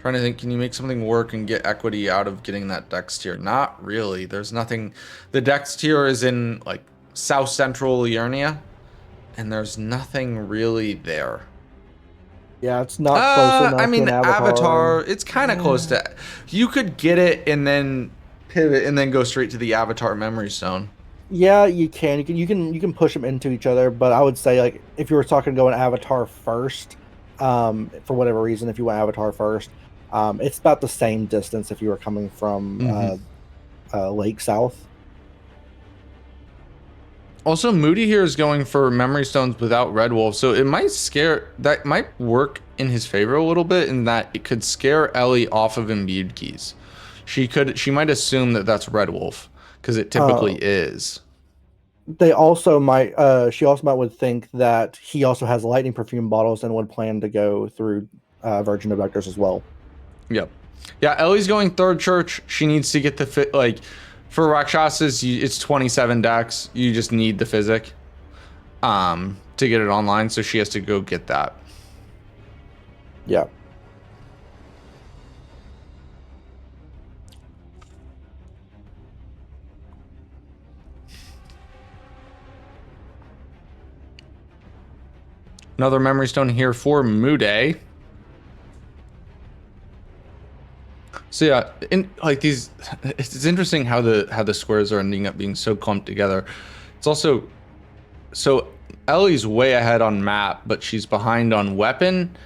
Speaker 2: Trying to think, can you make something work and get equity out of getting that dex tier? Not really. There's nothing. The dex tier is in like south central Liurnia, and there's nothing really there.
Speaker 3: Yeah, it's not close enough.
Speaker 2: I mean,
Speaker 3: to an
Speaker 2: Avatar, it's kind of close to. You could get it and then pivot and then go straight to the Avatar memory stone.
Speaker 3: Yeah, you can. You can push them into each other, but I would say like if you were talking going Avatar first, for whatever reason, if you went Avatar first, it's about the same distance if you were coming from Lake South.
Speaker 2: Also, Moody here is going for memory stones without Red Wolf, so it might that might work in his favor a little bit in that it could scare Ellie off of imbued keys. She might assume that that's Red Wolf because it typically is.
Speaker 3: They also might. She also would think that he also has lightning perfume bottles and would plan to go through Virgin Abductors as well.
Speaker 2: Yep. Yeah, Ellie's going third church. She needs to get the fit. Like for Rakshasas, it's 27 dex. You just need the physic to get it online. So she has to go get that.
Speaker 3: Yeah.
Speaker 2: Another memory stone here for Moody. So yeah, it's interesting how the squares are ending up being so clumped together. It's also so Ellie's way ahead on map, but she's behind on weapon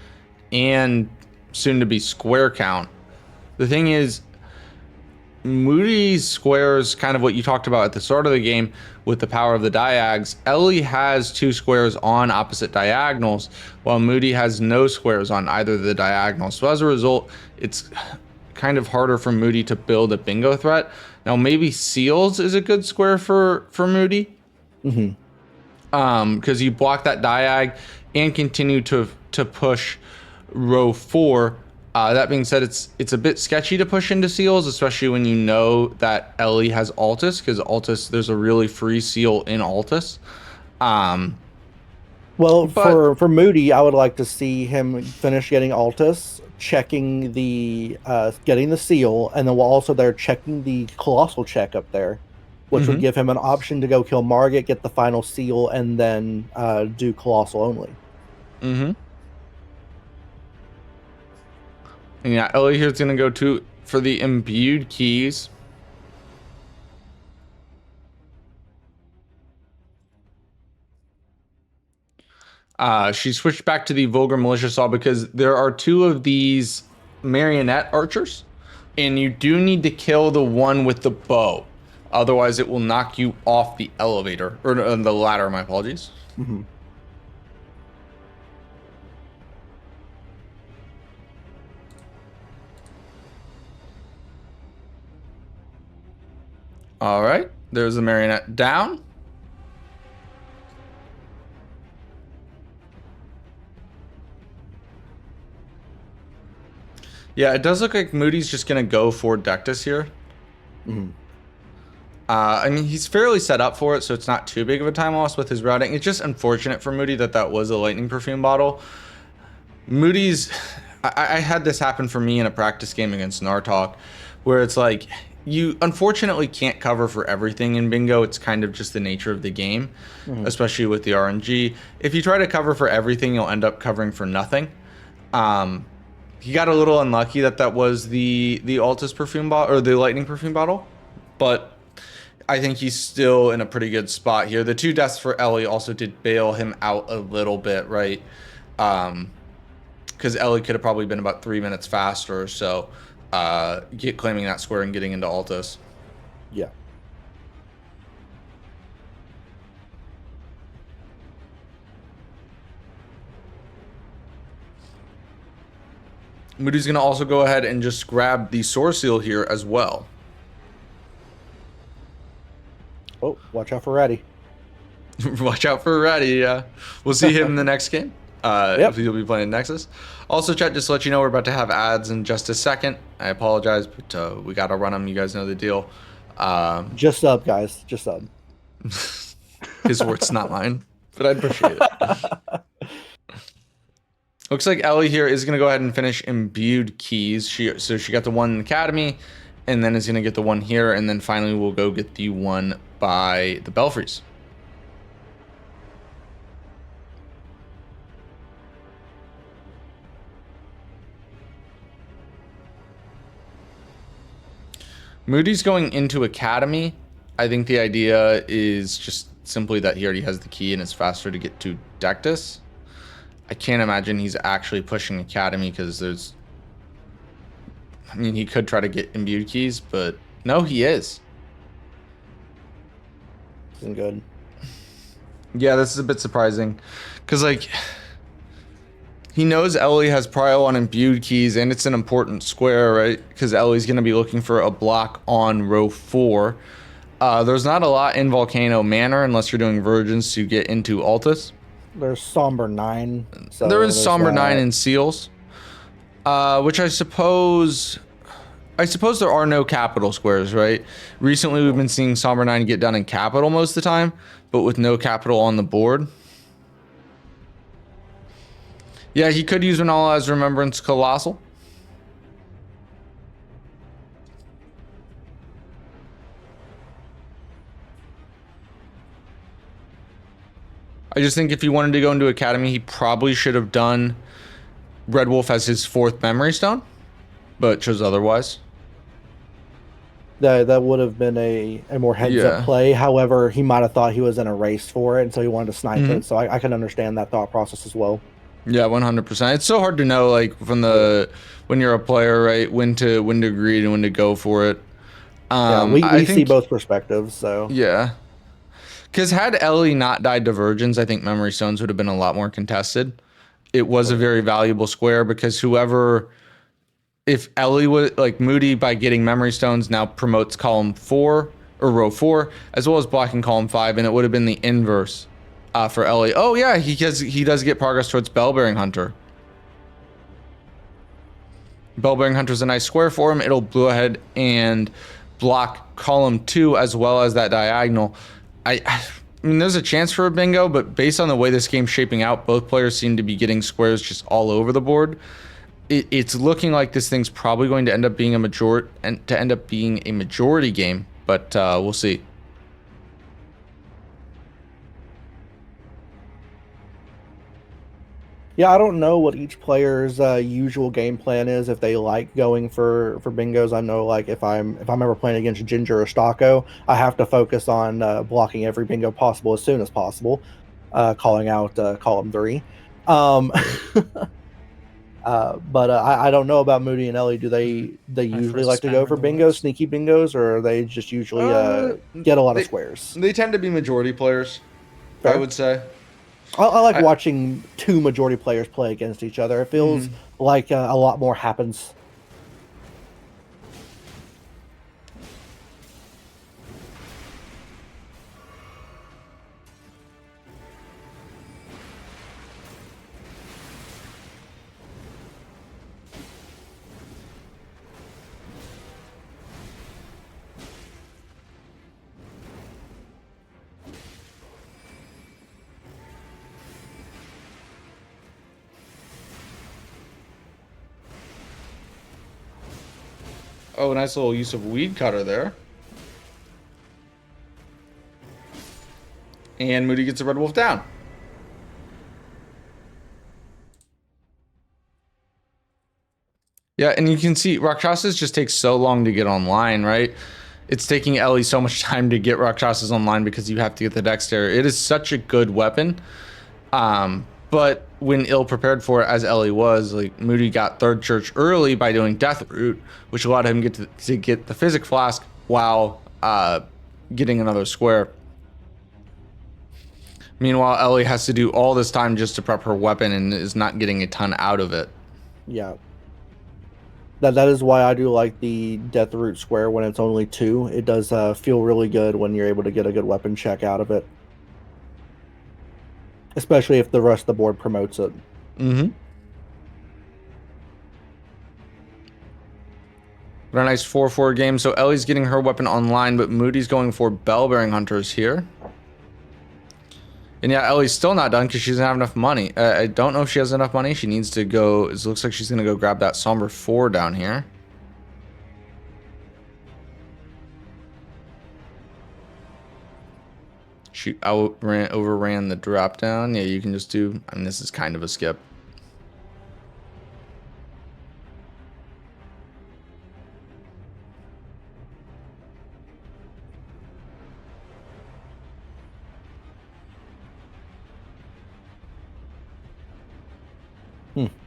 Speaker 2: and soon to be square count. The thing is, Moody's squares, kind of what you talked about at the start of the game with the power of the diags. Ellie has 2 squares on opposite diagonals, while Moody has no squares on either of the diagonals. So as a result, it's kind of harder for Moody to build a bingo threat. Now maybe seals is a good square for Moody. Because you block that diag and continue to push row 4. That being said, it's a bit sketchy to push into seals, especially when you know that Ellie has Altus, because Altus, there's a really free seal in Altus.
Speaker 3: Well, for Moody, I would like to see him finish getting Altus, checking the getting the seal, and then while also there checking the colossal check up there, which would give him an option to go kill Margit, get the final seal, and then do colossal only.
Speaker 2: And yeah, Ellie here's gonna go for the imbued keys. She switched back to the Vulgar Militia Saw because there are 2 of these marionette archers, and you do need to kill the one with the bow. Otherwise, it will knock you off the elevator, or the ladder, my apologies.
Speaker 3: Mm-hmm.
Speaker 2: All right, there's the marionette down. Yeah, it does look like Moody's just going to go for Dectus here.
Speaker 3: Mm-hmm.
Speaker 2: I mean, he's fairly set up for it, so it's not too big of a time loss with his routing. It's just unfortunate for Moody that was a lightning perfume bottle. Moody's... I had this happen for me in a practice game against Nartok, where it's like, you unfortunately can't cover for everything in bingo. It's kind of just the nature of the game, especially with the RNG. If you try to cover for everything, you'll end up covering for nothing. He got a little unlucky that was the Altus perfume bottle, or the lightning perfume bottle, but I think he's still in a pretty good spot here. The 2 deaths for Ellie also did bail him out a little bit, right? Because Ellie could have probably been about 3 minutes faster or so, claiming that square and getting into Altus.
Speaker 3: Yeah.
Speaker 2: Moody's going to also go ahead and just grab the Source Seal here as well.
Speaker 3: Oh, watch out for Reddy.
Speaker 2: Watch out for Reddy, yeah. We'll see him in the next game. If he'll be playing Nexus. Also, chat, just to let you know, we're about to have ads in just a second. I apologize, but we got to run them. You guys know the deal.
Speaker 3: Just sub, guys. Just sub.
Speaker 2: His words, not mine, but I'd appreciate it. Looks like Ellie here is going to go ahead and finish Imbued Keys. So she got the one in Academy, and then is going to get the one here, and then finally we'll go get the one by the Belfries. Moody's going into Academy. I think the idea is just simply that he already has the key and it's faster to get to Dectus. I can't imagine he's actually pushing Academy because there's... I mean, he could try to get Imbued Keys, but no, he is.
Speaker 3: Isn't good.
Speaker 2: Yeah, this is a bit surprising because, like, he knows Ellie has prio on Imbued Keys, and it's an important square, right? Because Ellie's going to be looking for a block on row 4. There's not a lot in Volcano Manor unless you're doing Virgins to get into Altus.
Speaker 3: There's Somber 9. So
Speaker 2: there is Somber 9 in Seals, which I suppose there are no capital squares, right? Recently, we've been seeing Somber 9 get done in capital most of the time, but with no capital on the board. Yeah, he could use Renala's Remembrance Colossal. I just think if he wanted to go into Academy, he probably should have done Red Wolf as his 4th Memory Stone, but chose otherwise.
Speaker 3: That would have been a more heads-up play. However, he might have thought he was in a race for it, and so he wanted to snipe it. So I can understand that thought process as well.
Speaker 2: Yeah, 100%. It's so hard to know, like, from when you're a player, right, when to agree and when to go for it.
Speaker 3: We see both perspectives, so
Speaker 2: yeah. Because had Ellie not died to Virgins, I think Memory Stones would have been a lot more contested. It was a very valuable square because if Ellie was, like, Moody by getting Memory Stones now promotes column 4 or row 4, as well as blocking column 5, and it would have been the inverse for Ellie. Oh yeah, he does get progress towards Bellbearing Hunter. Bellbearing Hunter is a nice square for him. It'll go ahead and block column 2 as well as that diagonal. I mean, there's a chance for a bingo, but based on the way this game's shaping out, both players seem to be getting squares just all over the board. It's looking like this thing's probably going to end up being a majority game, but we'll see.
Speaker 3: Yeah, I don't know what each player's usual game plan is. If they like going for bingos, I know, like, if I'm ever playing against Ginger or Stocko, I have to focus on blocking every bingo possible as soon as possible, calling out column 3. But I don't know about Moody and Ellie. Do they
Speaker 1: My
Speaker 3: usually
Speaker 1: first
Speaker 3: like to go
Speaker 1: spam
Speaker 3: for
Speaker 1: rewards.
Speaker 3: bingos, sneaky bingos, or are they just usually get a lot of
Speaker 2: They
Speaker 3: squares?
Speaker 2: they tend to be majority players, I
Speaker 3: Fair.
Speaker 2: would say.
Speaker 3: I like
Speaker 2: I
Speaker 3: watching two majority players play against each other. It feels
Speaker 2: mhm.
Speaker 3: like a lot more happens.
Speaker 2: Oh, nice little use of weed cutter there. And Moody gets a red wolf down. Yeah, and you can see Rakshasas just takes so long to get online, right? It's taking Ellie so much time to get Rakshasas online because you have to get the dexterity. It is such a good weapon. But when ill prepared for it, as Ellie was, like Moody got third church early by doing Death Root, which allowed him to get the Physic Flask while getting another square. Meanwhile, Ellie has to do all this time just to prep her weapon and is not getting a ton out of it.
Speaker 3: Yeah. That is why I do like the Death Root Square when it's only 2. It does feel really good when you're able to get a good weapon check out of it. Especially if the rest of the board promotes it.
Speaker 2: Mm-hmm. But a nice 4-4 game. So Ellie's getting her weapon online, but Moody's going for Bell-Bearing Hunters here. And yeah, Ellie's still not done because she doesn't have enough money. I don't know if she has enough money. She needs to go. It looks like she's going to go grab that Somber 4 down here. She overran the drop down. Yeah, you can just do. I mean, this is kind of a skip.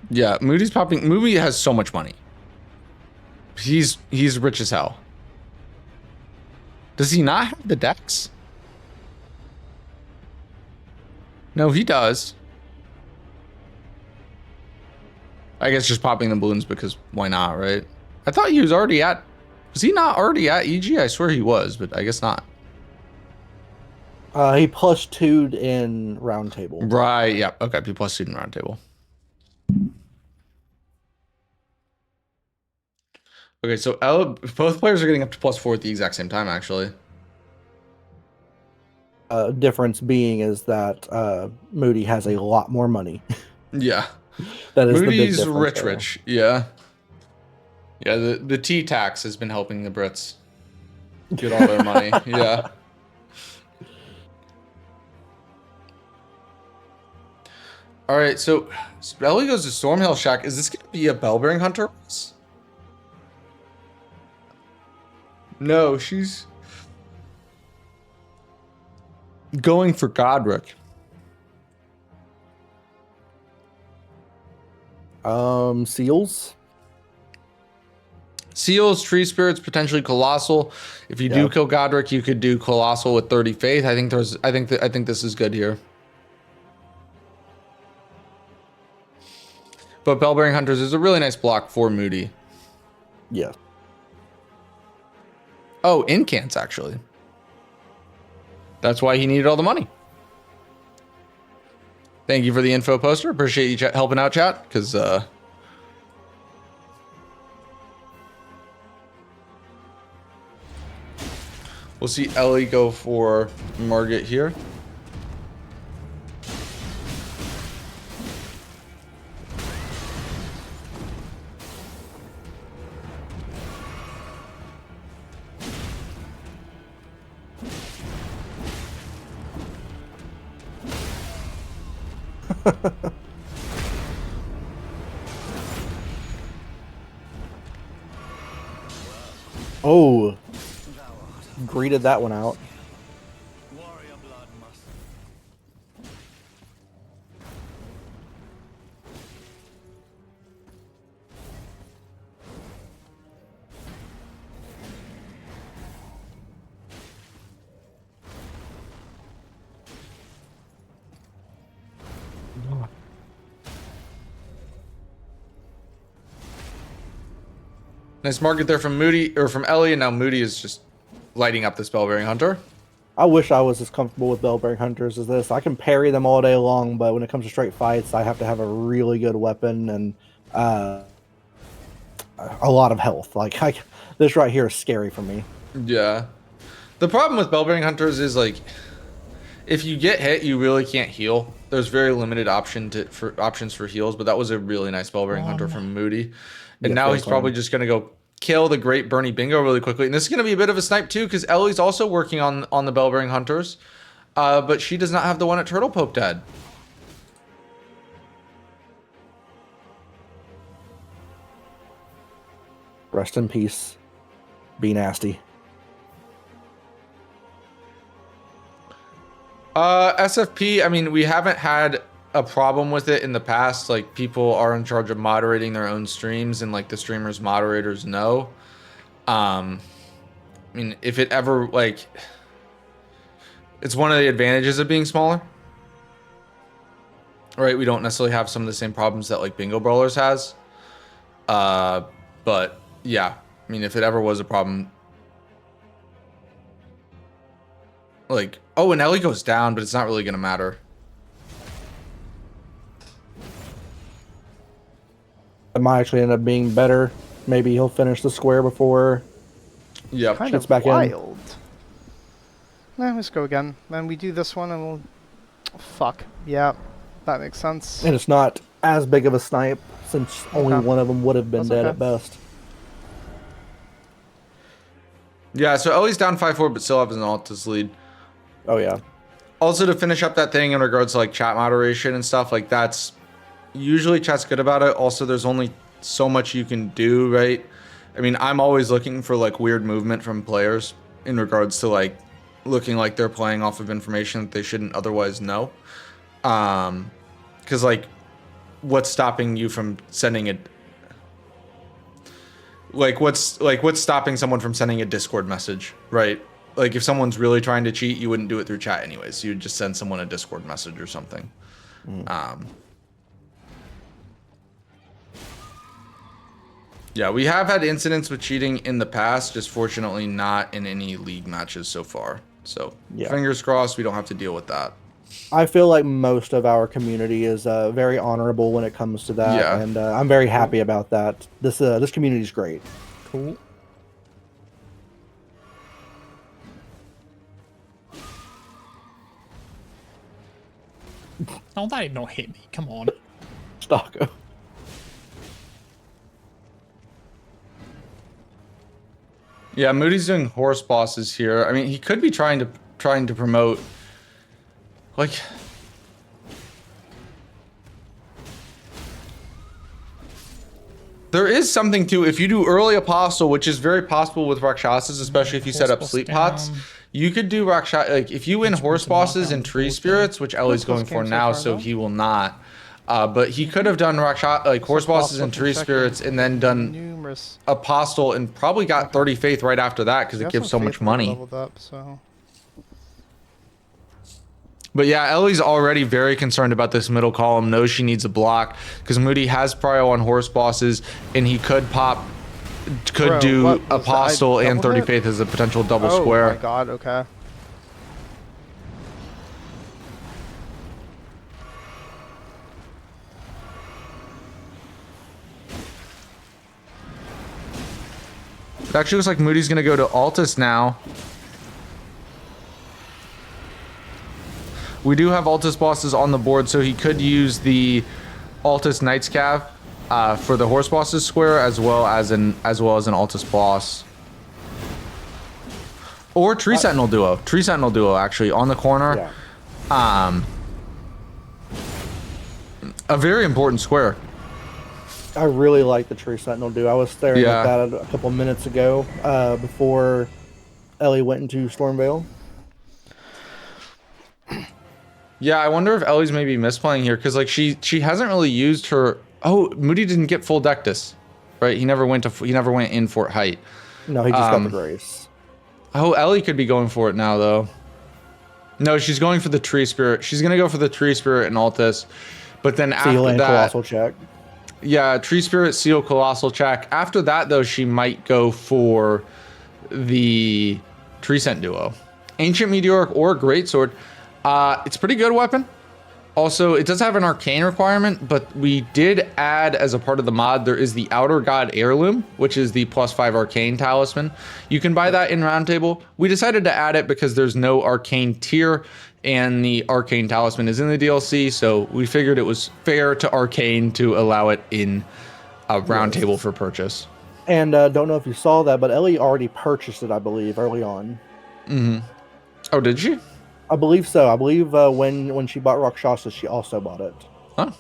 Speaker 2: Yeah, Moody's popping. Moody has so much money. He's rich as hell. Does he not have the dex? No, he does. I guess just popping the balloons because why not, right? I thought he was already at. Was he not already at EG? I swear he was, but I guess not.
Speaker 3: He plus 2'd in round table.
Speaker 2: Right. Yeah. Okay. P plus student round table. Okay. So both players are getting up to +4 at the exact same time, actually.
Speaker 3: Difference being is that Moody has a lot more money.
Speaker 2: Yeah.
Speaker 3: That is
Speaker 2: Moody's
Speaker 3: the big difference there.
Speaker 2: rich. Yeah. Yeah. The T tax has been helping the Brits get all their money. Yeah. All right, so Ellie goes to Stormhill Shack. Is this going to be a Bell-Bearing Hunter? No, she's going for Godric.
Speaker 3: Seals.
Speaker 2: Seals, Tree Spirits, potentially Colossal. If you do kill Godric, you could do Colossal with 30 Faith. I think this is good here. But Bell-Bearing Hunters is a really nice block for Moody.
Speaker 3: Yeah.
Speaker 2: Oh, incants, actually. That's why he needed all the money. Thank you for the info poster. Appreciate you helping out, chat, because we'll see Ellie go for Margit here.
Speaker 3: Oh, greeted that one out.
Speaker 2: Nice market there from Moody, or from Ellie, and now Moody is just lighting up this Bellbearing Hunter.
Speaker 3: I wish I was as comfortable with Bellbearing Hunters as this. I can parry them all day long, but when it comes to straight fights, I have to have a really good weapon and a lot of health. This right here is scary for me.
Speaker 2: Yeah. The problem with Bellbearing Hunters is, like, if you get hit, you really can't heal. There's very limited options for heals, but that was a really nice Bellbearing Hunter from Moody. And now he's probably just going to go kill the Great Bernie Bingo really quickly. And this is going to be a bit of a snipe too, because Ellie's also working on the Bellbearing Hunters. But she does not have the one at Turtle Pope dead.
Speaker 3: Rest in peace. Be nasty.
Speaker 2: SFP, I mean, we haven't had a problem with it in the past. Like, people are in charge of moderating their own streams, and like the streamers moderators know. I mean, if it ever, like, it's one of the advantages of being smaller, right? We don't necessarily have some of the same problems that like Bingo Brawlers has. But yeah, I mean, if it ever was a problem, like, oh, and Ellie goes down, but it's not really gonna matter.
Speaker 3: It might actually end up being better. Maybe he'll finish the square before.
Speaker 2: Yeah,
Speaker 4: Kind
Speaker 3: Gets
Speaker 4: of
Speaker 3: back in.
Speaker 4: wild. Let's go again. Then we do this one and we'll... Fuck. Yeah, that makes sense.
Speaker 3: And it's not as big of a snipe since only
Speaker 4: Okay.
Speaker 3: one of them would have been
Speaker 4: That's
Speaker 3: dead
Speaker 4: okay.
Speaker 3: at best.
Speaker 2: yeah. So Ellie's down 5-4, but still has an Altus lead.
Speaker 3: Oh yeah.
Speaker 2: Also, to finish up that thing in regards to like chat moderation and stuff, like that's usually chat's good about it. Also, there's only so much you can do, right? I mean, I'm always looking for like weird movement from players in regards to like looking like they're playing off of information that they shouldn't otherwise know. Because like, what's stopping you from sending it? What's stopping someone from sending a Discord message, right? Like, if someone's really trying to cheat, you wouldn't do it through chat anyways. You'd just send someone a Discord message or something. Yeah, we have had incidents with cheating in the past, just fortunately not in any league matches so far. So
Speaker 3: Yeah.
Speaker 2: fingers crossed we don't have to deal with that.
Speaker 3: I feel like most of our community is very honorable when it comes to that,
Speaker 2: Yeah.
Speaker 3: and I'm very happy about that. This community is great.
Speaker 1: Cool. Oh, that did not hit me. Come on.
Speaker 3: Stocko.
Speaker 2: Yeah, Moody's doing horse bosses here. I mean, he could be trying to promote, like, there is something to, if you do early apostle, which is very possible with Rakshasas, especially if you set up
Speaker 1: Horse boss
Speaker 2: sleep
Speaker 1: down.
Speaker 2: pots. You could do Rakshasa, like, if you win horse
Speaker 1: to knock
Speaker 2: bosses
Speaker 1: down
Speaker 2: and
Speaker 1: the
Speaker 2: tree
Speaker 1: board
Speaker 2: spirits, which Ellie's
Speaker 4: Close
Speaker 2: going for
Speaker 4: game so
Speaker 2: now,
Speaker 4: far,
Speaker 2: so
Speaker 4: though.
Speaker 2: he will not. But he could have done like horse bosses and tree spirits and then done
Speaker 4: numerous.
Speaker 2: apostle and probably got 30 faith right after that because
Speaker 4: We
Speaker 2: it
Speaker 4: have
Speaker 2: gives so
Speaker 4: some
Speaker 2: much
Speaker 4: faith when we
Speaker 2: money.
Speaker 4: leveled up, so.
Speaker 2: But yeah, Ellie's already very concerned about this middle column, knows she needs a block because Moody has prio on horse bosses and he could
Speaker 4: Bro,
Speaker 2: do
Speaker 4: what was that?
Speaker 2: apostle
Speaker 4: I
Speaker 2: and 30
Speaker 4: doubled it?
Speaker 2: faith as a potential double
Speaker 4: Oh
Speaker 2: square.
Speaker 4: my god, okay.
Speaker 2: It actually looks like Moody's gonna go to Altus now. We do have Altus bosses on the board, so he could use the Altus Knights Cav for the horse bosses square as well as an Altus boss. Or Tree Sentinel duo. Tree Sentinel duo actually on the corner.
Speaker 3: Yeah.
Speaker 2: A very important square.
Speaker 3: I really like the Tree Sentinel dude. I was staring
Speaker 2: Yeah.
Speaker 3: at that a couple minutes ago before Ellie went into Stormvale.
Speaker 2: Yeah, I wonder if Ellie's maybe misplaying here because like she hasn't really used her. Oh, Moody didn't get full Dectus, right? He never went in Fort Height.
Speaker 3: No, he just got the Grace.
Speaker 2: Oh, Ellie could be going for it now though. No, she's going for the Tree Spirit. She's gonna go for the Tree Spirit and Altus, But then
Speaker 3: Seal
Speaker 2: after
Speaker 3: and
Speaker 2: that,
Speaker 3: Colossal check.
Speaker 2: yeah, Tree Spirit, Seal, Colossal check. After that, though, she might go for the Tree Scent Duo. Ancient Meteoric or Greatsword. It's a pretty good weapon. Also, it does have an arcane requirement, but we did add as a part of the mod, there is the Outer God Heirloom, which is the +5 arcane talisman. You can buy that in Roundtable. We decided to add it because there's no arcane tier and the arcane talisman is in the DLC, so we figured it was fair to arcane to allow it in a Roundtable for purchase.
Speaker 3: And don't know if you saw that, but Ellie already purchased it, I believe, early on.
Speaker 2: Oh, did she?
Speaker 3: I believe so. I believe when she bought Rakshasa, she also bought it.
Speaker 2: Huh.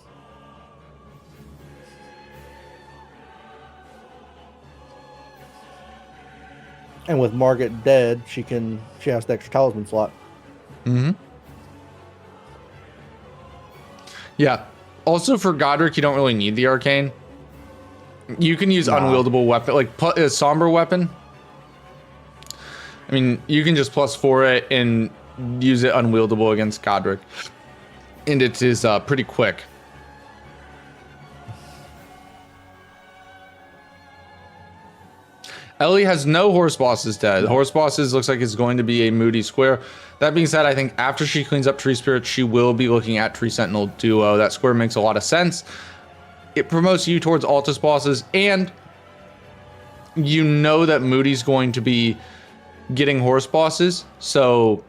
Speaker 3: And with Margaret dead, she has the extra talisman slot.
Speaker 2: Yeah. Also for Godric, you don't really need the arcane. You can use unwieldable weapon, like a somber weapon. I mean, you can just +4 it and use it unwieldable against Godric. And it is pretty quick. Ellie has no horse bosses dead. The horse bosses looks like it's going to be a Moody square. That being said, I think after she cleans up Tree Spirit, she will be looking at Tree Sentinel Duo. That square makes a lot of sense. It promotes you towards Altus bosses, and you know that Moody's going to be getting horse bosses. So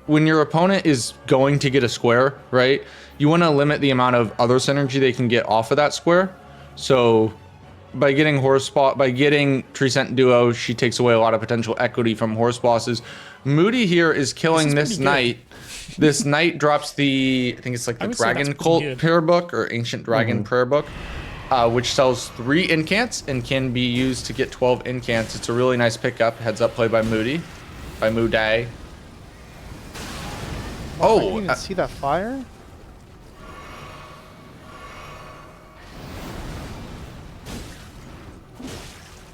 Speaker 2: when your opponent is going to get a square, right, you want to limit the amount of other synergy they can get off of that square. So by getting Tree Scent Duo, she takes away a lot of potential equity from horse bosses. Moody here is killing this knight. This knight drops I think it's like the Dragon Cult prayer book or Ancient Dragon prayer book, which sells 3 incants and can be used to get 12 incants. It's a really nice pickup. Heads up play by Moody, by Moody.
Speaker 4: Oh, I didn't even see that fire.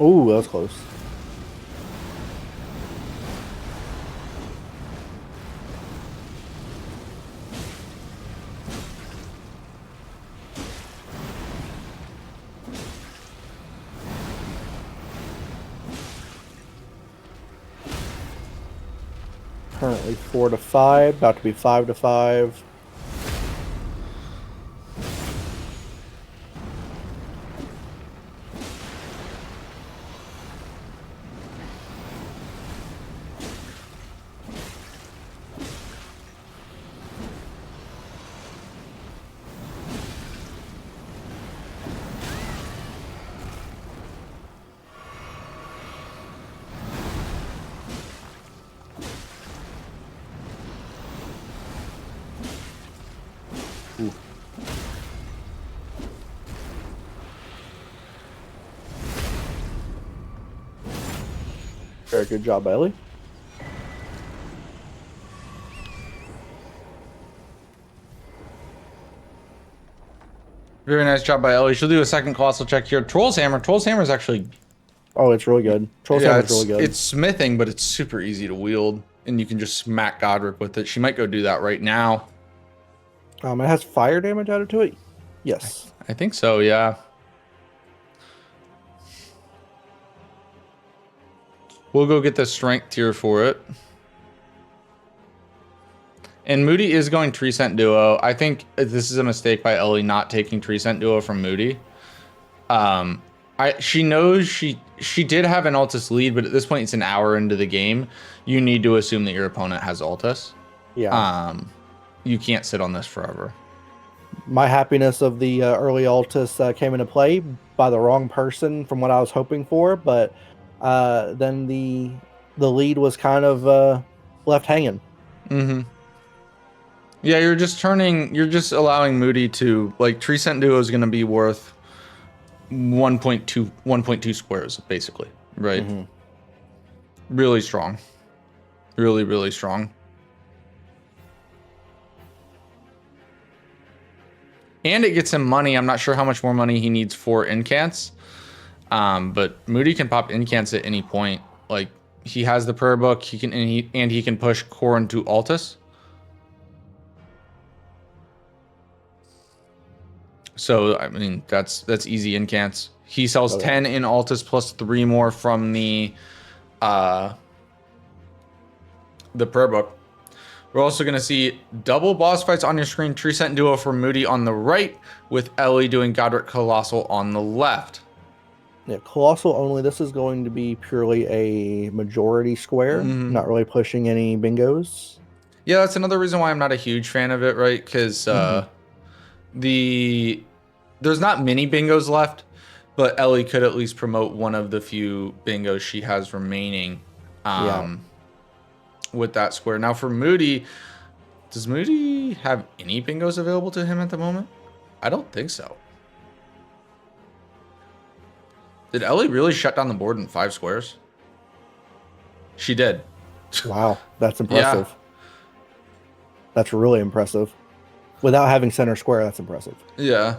Speaker 3: Oh, that was close. Currently 4 to 5, about to be 5 to 5. Very good job, Ellie.
Speaker 2: Very nice job by Ellie. She'll do a second colossal check here. Troll's Hammer. Troll's Hammer is actually...
Speaker 3: Oh, it's really good. Troll's Hammer is really good.
Speaker 2: It's smithing, but it's super easy to wield. And you can just smack Godric with it. She might go do that right now.
Speaker 3: It has fire damage added to it? Yes.
Speaker 2: I think so, yeah. We'll go get the strength tier for it. And Moody is going Tree Scent Duo. I think this is a mistake by Ellie not taking Tree Scent Duo from Moody. She knows she did have an Altus lead, but at this point it's an hour into the game. You need to assume that your opponent has Altus.
Speaker 3: Yeah.
Speaker 2: You can't sit on this forever.
Speaker 3: My happiness of the early Altus came into play by the wrong person from what I was hoping for, but then the lead was kind of left hanging.
Speaker 2: Mm-hmm. Yeah, you're just allowing Moody to, like, Tree Scent Duo is going to be worth 1.2 squares, basically, right? Mm-hmm. Really strong. Really, really strong. And it gets him money. I'm not sure how much more money he needs for incants. But Moody can pop incants at any point. Like, he has the prayer book, he can push Corrin to Altus. So I mean that's easy incants. He sells 10 in Altus plus 3 more from the prayer book. We're also going to see double boss fights on your screen. Tree Scent Duo for Moody on the right, with Ellie doing Godric Colossal on the left.
Speaker 3: Yeah, Colossal only. This is going to be purely a majority square, not really pushing any bingos.
Speaker 2: Yeah, that's another reason why I'm not a huge fan of it, right? Because there's not many bingos left, but Ellie could at least promote one of the few bingos she has remaining. With that square. Now for Moody, does Moody have any bingos available to him at the moment? I don't think so. Did Ellie really shut down the board in 5 squares? She did.
Speaker 3: Wow, that's impressive. That's really impressive. Without having center square, that's impressive.
Speaker 2: Yeah.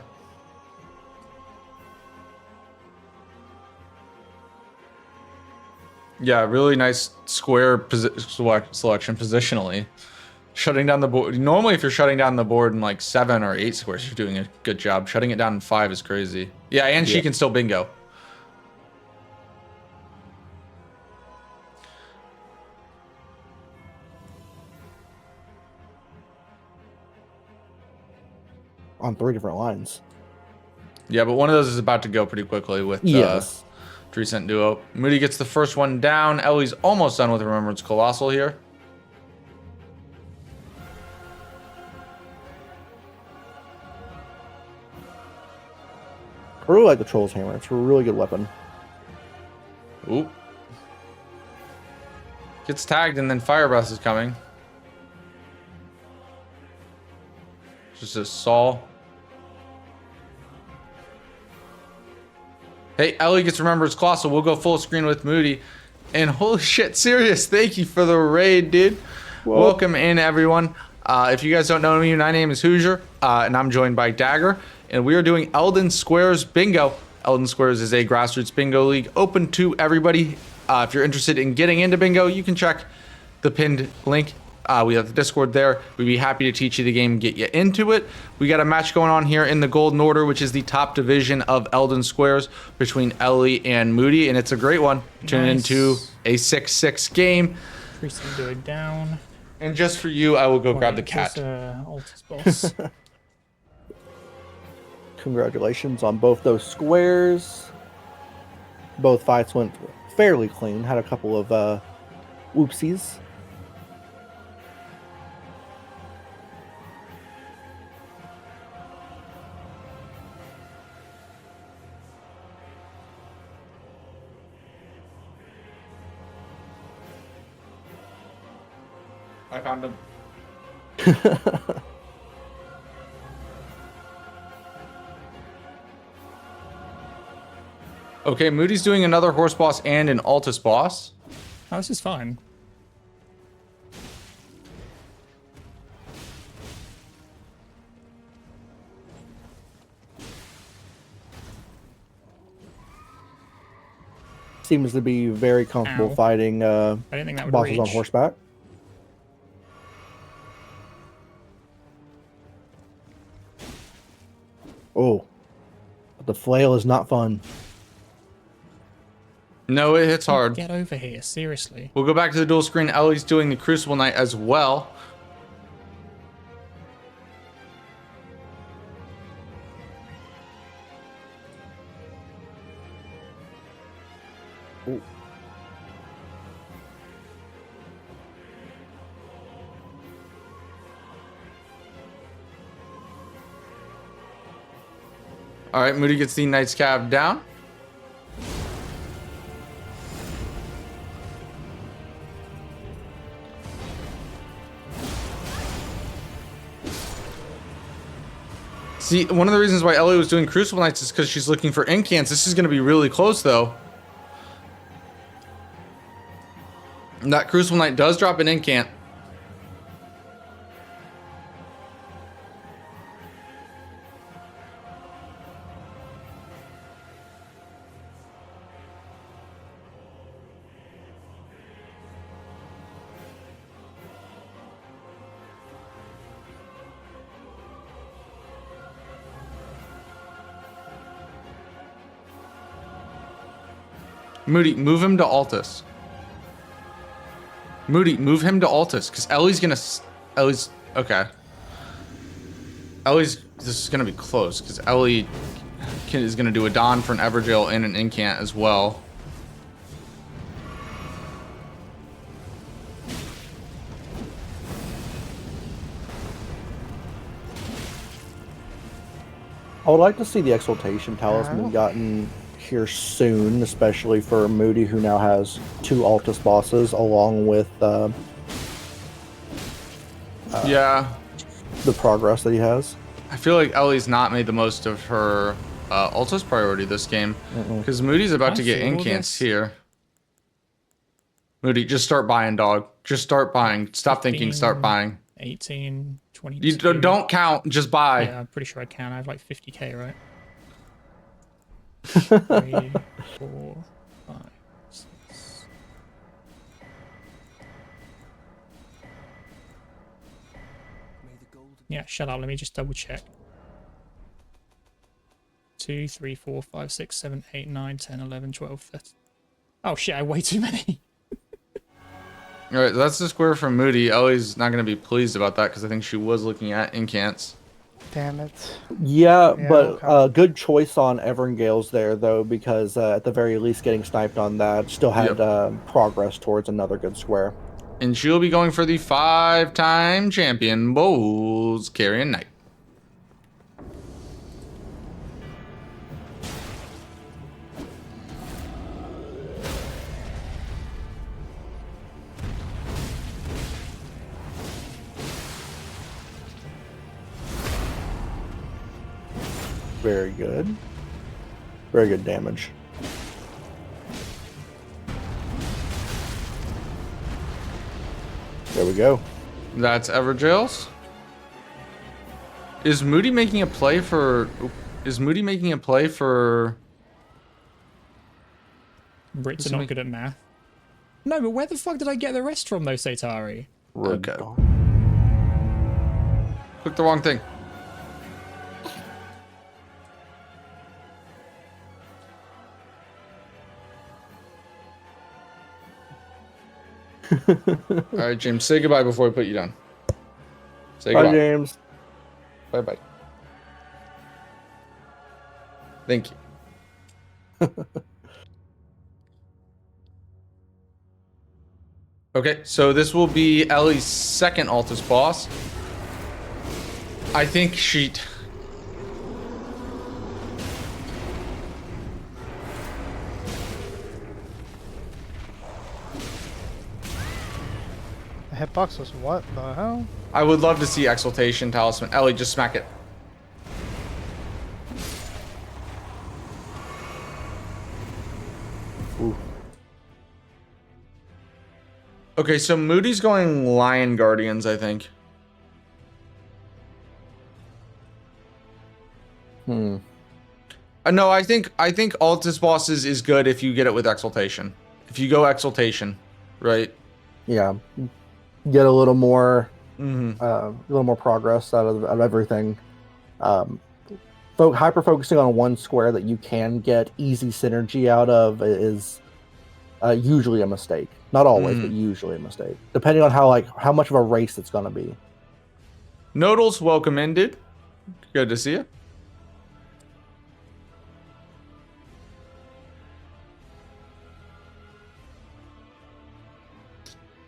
Speaker 2: Yeah, really nice square selection positionally. Shutting down the board. Normally, if you're shutting down the board in like 7 or 8 squares, you're doing a good job. Shutting it down in 5 is crazy. Yeah, and she can still bingo.
Speaker 3: On 3 different lines.
Speaker 2: Yeah, but one of those is about to go pretty quickly with Tree Scent Duo. Moody gets the first one down. Ellie's almost done with Remembrance Colossal here.
Speaker 3: I really like the Troll's Hammer. It's a really good weapon.
Speaker 2: Oop. Gets tagged and then Fire Breath is coming. Just a Saul. Hey, Ellie gets Remembrance Colossal. We'll go full screen with Moody. And holy shit, Sirius, thank you for the raid, dude. Whoa. Welcome in, everyone. If you guys don't know me, my name is Hoosier, and I'm joined by Dagger. And we are doing Elden Squares Bingo. Elden Squares is a grassroots bingo league open to everybody. If you're interested in getting into bingo, you can check the pinned link. We have the Discord there. We'd be happy to teach you the game, get you into it. We got a match going on here in the Golden Order, which is the top division of Elden Squares between Ellie and Moody, and it's a great one. Turn it into a 6-6 game.
Speaker 1: Priest can do it down.
Speaker 2: And just for you, I will go grab the cat.
Speaker 1: Altus boss.
Speaker 3: Congratulations on both those squares. Both fights went fairly clean. Had a couple of whoopsies.
Speaker 2: I found him. Okay, Moody's doing another horse boss and an Altus boss.
Speaker 1: Oh, this is fine.
Speaker 3: Seems to be very comfortable fighting
Speaker 1: I didn't think that would
Speaker 3: bosses
Speaker 1: reach.
Speaker 3: on horseback. Oh, but the flail is not fun.
Speaker 2: No, it hits hard.
Speaker 1: Get over here, seriously.
Speaker 2: We'll go back to the dual screen. Ellie's doing the Crucible Knight as well.
Speaker 3: Ooh.
Speaker 2: All right, Moody gets the Knight's Cab down. See, one of the reasons why Ellie was doing Crucible Knights is because she's looking for incants. This is going to be really close, though. And that Crucible Knight does drop an incant. Moody, move him to Altus. Moody, move him to Altus, because Ellie's okay. This is gonna be close, because Ellie is gonna do a Dawn for an Everjail and an Incant as well.
Speaker 3: I would like to see the Exaltation Talisman gotten here soon, especially for Moody, who now has 2 Altus bosses, along with
Speaker 2: Yeah.
Speaker 3: the progress that he has.
Speaker 2: I feel like Ellie's not made the most of her Altus priority this game, because Moody's about to get Incants here. Moody, just start buying, dog. Just start buying. Stop
Speaker 1: 15,
Speaker 2: thinking, start buying.
Speaker 1: 18, 22.
Speaker 2: You don't count, just buy.
Speaker 1: Yeah, I'm pretty sure I can. I have like 50k, right? 3, 4, 5, 6. Yeah, shut up. Let me just double check. 2, 3, 4, 5, 6, 7, 8, 9, 10, 11, 12, 13. Oh shit, I have way too many.
Speaker 2: All right, that's the square from Moody. Ellie's not going to be pleased about that because I think she was looking at Incants.
Speaker 4: Damn it.
Speaker 3: Yeah,
Speaker 4: Yeah,
Speaker 3: but
Speaker 4: okay.
Speaker 3: good choice on Everngale's there, though, because at the very least getting sniped on that still had progress towards another good square.
Speaker 2: And she'll be going for the 5-time champion, Bowls Carrion Knight.
Speaker 3: Very good. Very good damage. There we go.
Speaker 2: That's Everjails. Is Moody making a play for...
Speaker 1: Brits are not good at math. No, but where the fuck did I get the rest from, though, Satari?
Speaker 2: Okay. Click the wrong thing. All right, James, say goodbye before we put you down. Say
Speaker 3: Bye,
Speaker 2: goodbye.
Speaker 3: James.
Speaker 2: Bye-bye. Thank you. Okay, so this will be Ellie's second Altus boss. I think she...
Speaker 4: The hitbox was what the hell?
Speaker 2: I would love to see Exaltation Talisman. Ellie, just smack it.
Speaker 3: Ooh.
Speaker 2: Okay, so Moody's going Lion Guardians, I think. No, I think Altus bosses is good if you get it with Exaltation. If you go Exaltation, right?
Speaker 3: Yeah. Get a little more progress out of everything. Hyper focusing on one square that you can get easy synergy out of is usually a mistake. Not always, but usually a mistake, depending on how much of a race it's gonna be.
Speaker 2: Nodals, welcome in, dude. Good to see you.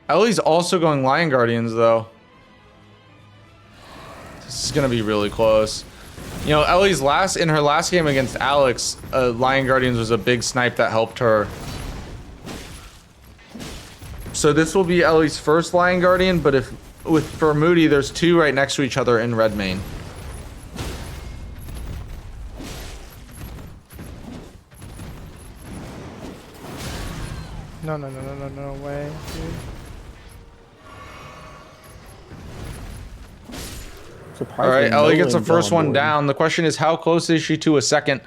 Speaker 2: Ellie's also going Lion Guardians, though. This is gonna be really close. You know, Ellie's in her last game against Alex, Lion Guardians was a big snipe that helped her. So this will be Ellie's first Lion Guardian, but for Moody, there's 2 right next to each other in red main.
Speaker 4: No way, dude.
Speaker 2: All right, Ellie gets the first one down. The question is, how close is she to a second?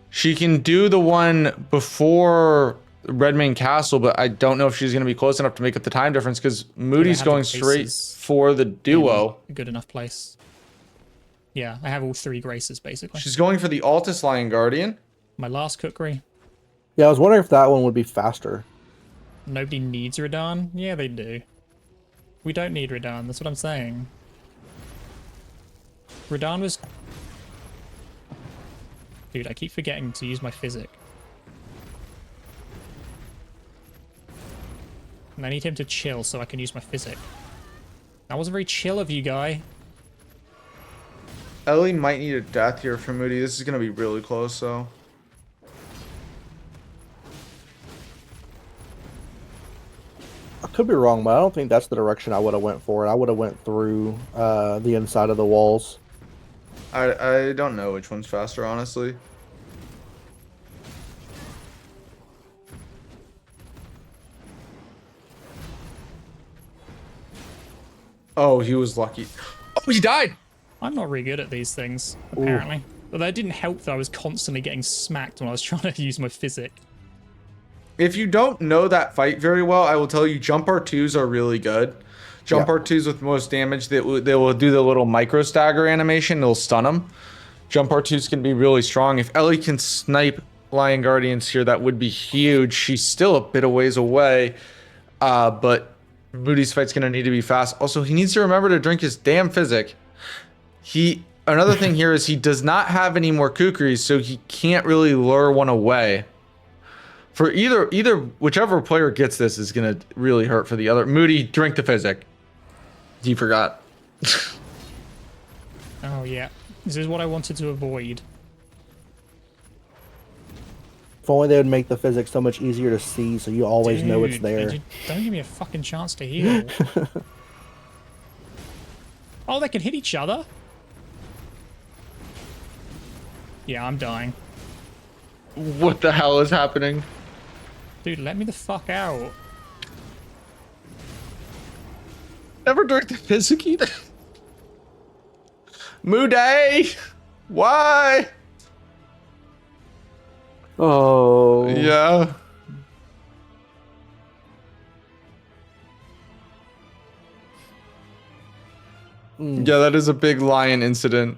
Speaker 2: She can do the one before Redmane Castle, but I don't know if she's going to be close enough to make up the time difference because Moody's going straight for the duo.
Speaker 1: A good enough place. Yeah, I have all 3 graces, basically.
Speaker 2: She's going for the Altus Lion Guardian.
Speaker 1: My last cookery.
Speaker 3: Yeah, I was wondering if that one would be faster.
Speaker 1: Nobody needs Radahn? Yeah, they do. We don't need Radahn, that's what I'm saying. Radahn was... Dude, I keep forgetting to use my physic. And I need him to chill so I can use my physic. That wasn't very chill of you, guy.
Speaker 2: Ellie might need a death here for Moody. This is gonna be really close, though.
Speaker 3: I could be wrong, but I don't think that's the direction I would have went for it. I would have went through the inside of the walls.
Speaker 2: I don't know which one's faster, honestly. Oh, he was lucky. Oh, he died!
Speaker 1: I'm not really good at these things, apparently. But that didn't help that I was constantly getting smacked when I was trying to use my physic.
Speaker 2: If you don't know that fight very well, I will tell you jump R2s are really good. Jump R2s with most damage, they will do the little micro stagger animation, it'll stun them. Jump R2s can be really strong. If Ellie can snipe Lion Guardians here, that would be huge. She's still a bit of ways away, but Moody's fight's gonna need to be fast. Also, he needs to remember to drink his damn physic. Another thing here is he does not have any more kukris, so he can't really lure one away. For whichever player gets this is gonna really hurt for the other. Moody, drink the physic. You forgot.
Speaker 1: Oh yeah, this is what I wanted to avoid.
Speaker 3: If only they would make the physics so much easier to see, so you always know it's
Speaker 1: Dude,
Speaker 3: there.
Speaker 1: Don't give me a fucking chance to heal. Oh, they can hit each other? Yeah, I'm dying.
Speaker 2: What the hell is happening?
Speaker 1: Dude, let me the fuck out.
Speaker 2: Never drink the physic either. Moody! Why?
Speaker 3: Oh.
Speaker 2: Yeah. Yeah, that is a big lion incident.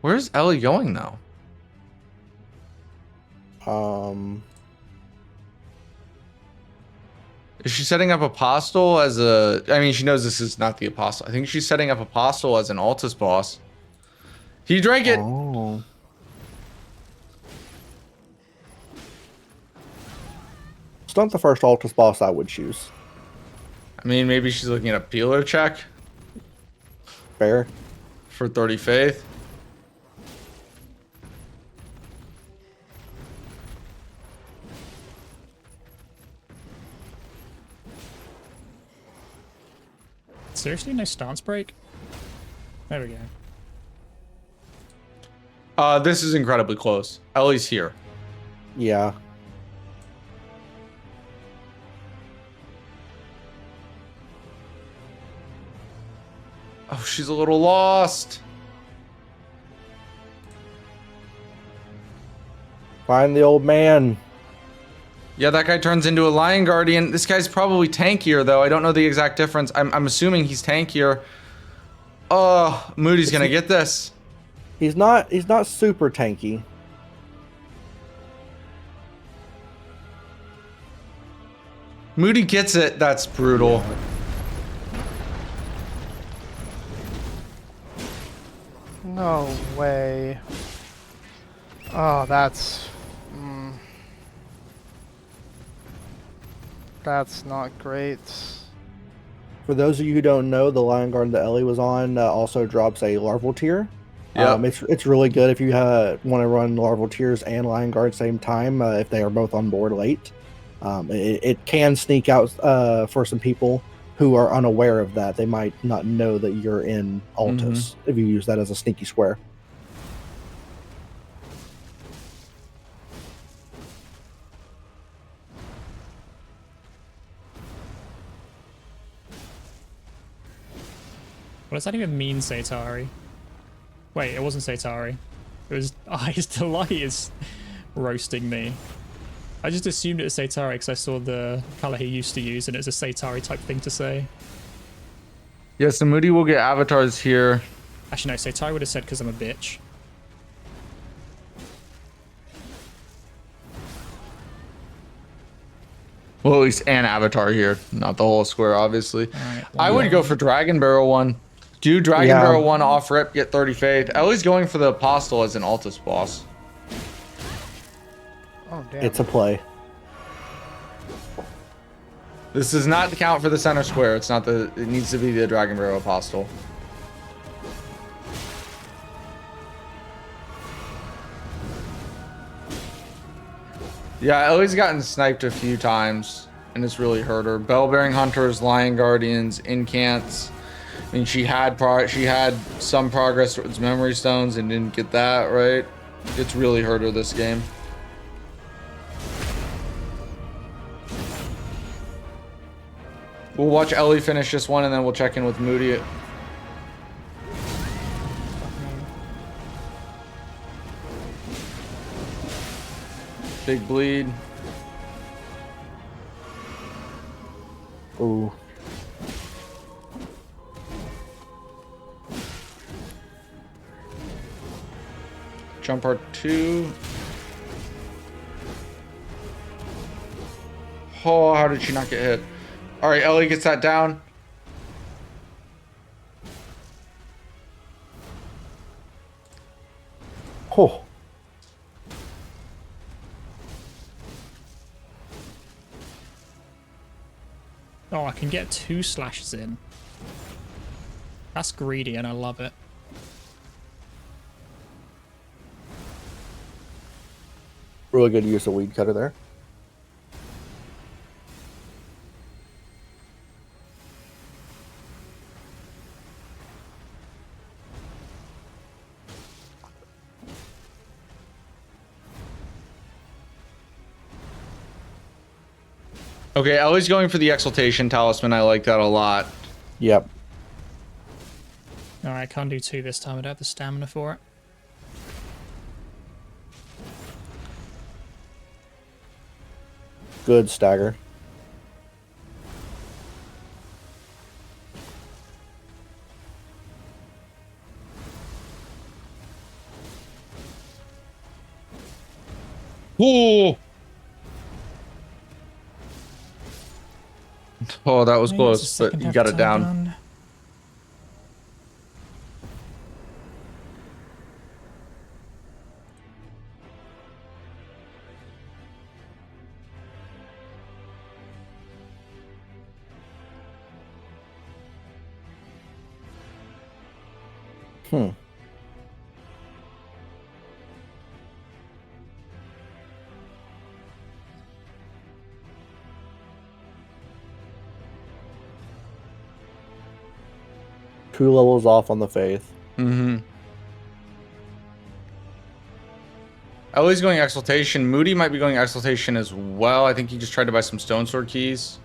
Speaker 2: Where's Ellie going now? Is she setting up Apostle as a... I mean, she knows this is not the Apostle. I think she's setting up Apostle as an Altus boss. He drank it!
Speaker 3: Oh. It's not the first Altus boss I would choose.
Speaker 2: I mean, maybe she's looking at a peeler check
Speaker 3: Fair.
Speaker 2: for 30 faith.
Speaker 1: Seriously, no stance break? There we go.
Speaker 2: This is incredibly close. Ellie's here.
Speaker 3: Yeah.
Speaker 2: Oh, she's a little lost.
Speaker 3: Find the old man.
Speaker 2: Yeah, that guy turns into a Lion Guardian. This guy's probably tankier, though. I don't know the exact difference. I'm assuming he's tankier. Oh, Moody's gonna get this.
Speaker 3: He's not super tanky.
Speaker 2: Moody gets it. That's brutal.
Speaker 4: No way. Oh, that's... That's not great.
Speaker 3: For those of you who don't know, the Lion Guard that Ellie was on also drops a larval tier.
Speaker 2: Yeah,
Speaker 3: it's really good if you want to run larval tiers and Lion Guard same time if they are both on board late. It can sneak out for some people who are unaware of that. They might not know that you're in Altus if you use that as a sneaky square.
Speaker 1: What does that even mean, Saitari? Wait, it wasn't Saitari. It was Eyes Delight is roasting me. I just assumed it was Saitari because I saw the color he used to use and it's a Saitari type thing to say.
Speaker 2: Yeah, so Moody will get avatars here.
Speaker 1: Actually, no, Saitari would have said because I'm a bitch.
Speaker 2: Well, at least an avatar here, not the whole square, obviously.
Speaker 1: Alright,
Speaker 2: I would go for Dragon Barrel 1. Do Dragon
Speaker 3: Yeah.
Speaker 2: Barrel 1 off rip, get 30 faith. Ellie's going for the Apostle as an Altus boss.
Speaker 4: Oh, damn.
Speaker 3: It's a play.
Speaker 2: This does not count for the center square. It's not the. It needs to be the Dragon Barrel Apostle. Yeah, Ellie's gotten sniped a few times, and it's really hurt her. Bell-bearing hunters, lion guardians, incants. I mean, she had some progress towards memory stones and didn't get that right. It's really hurt her this game. We'll watch Ellie finish this one, and then we'll check in with Moody. Big bleed.
Speaker 3: Ooh.
Speaker 2: Jump part 2. Oh, how did she not get hit? All right, Ellie gets that down.
Speaker 3: Oh.
Speaker 1: Oh, I can get 2 slashes in. That's greedy and I love it.
Speaker 3: Really good use of weed cutter there.
Speaker 2: Okay, Ellie's going for the Exaltation Talisman. I like that a lot.
Speaker 3: Yep.
Speaker 1: Alright, can't do 2 this time. I don't have the stamina for it.
Speaker 3: Good stagger.
Speaker 2: Ooh. Oh, that was
Speaker 1: Maybe it's
Speaker 2: close,
Speaker 1: the
Speaker 2: but
Speaker 1: second
Speaker 2: you
Speaker 1: half
Speaker 2: got it
Speaker 1: time
Speaker 2: down.
Speaker 1: done.
Speaker 3: Hmm. Two levels off on the faith.
Speaker 2: Mm-hmm. Ellie's going Exaltation. Moody might be going Exaltation as well. I think he just tried to buy some Stone Sword keys.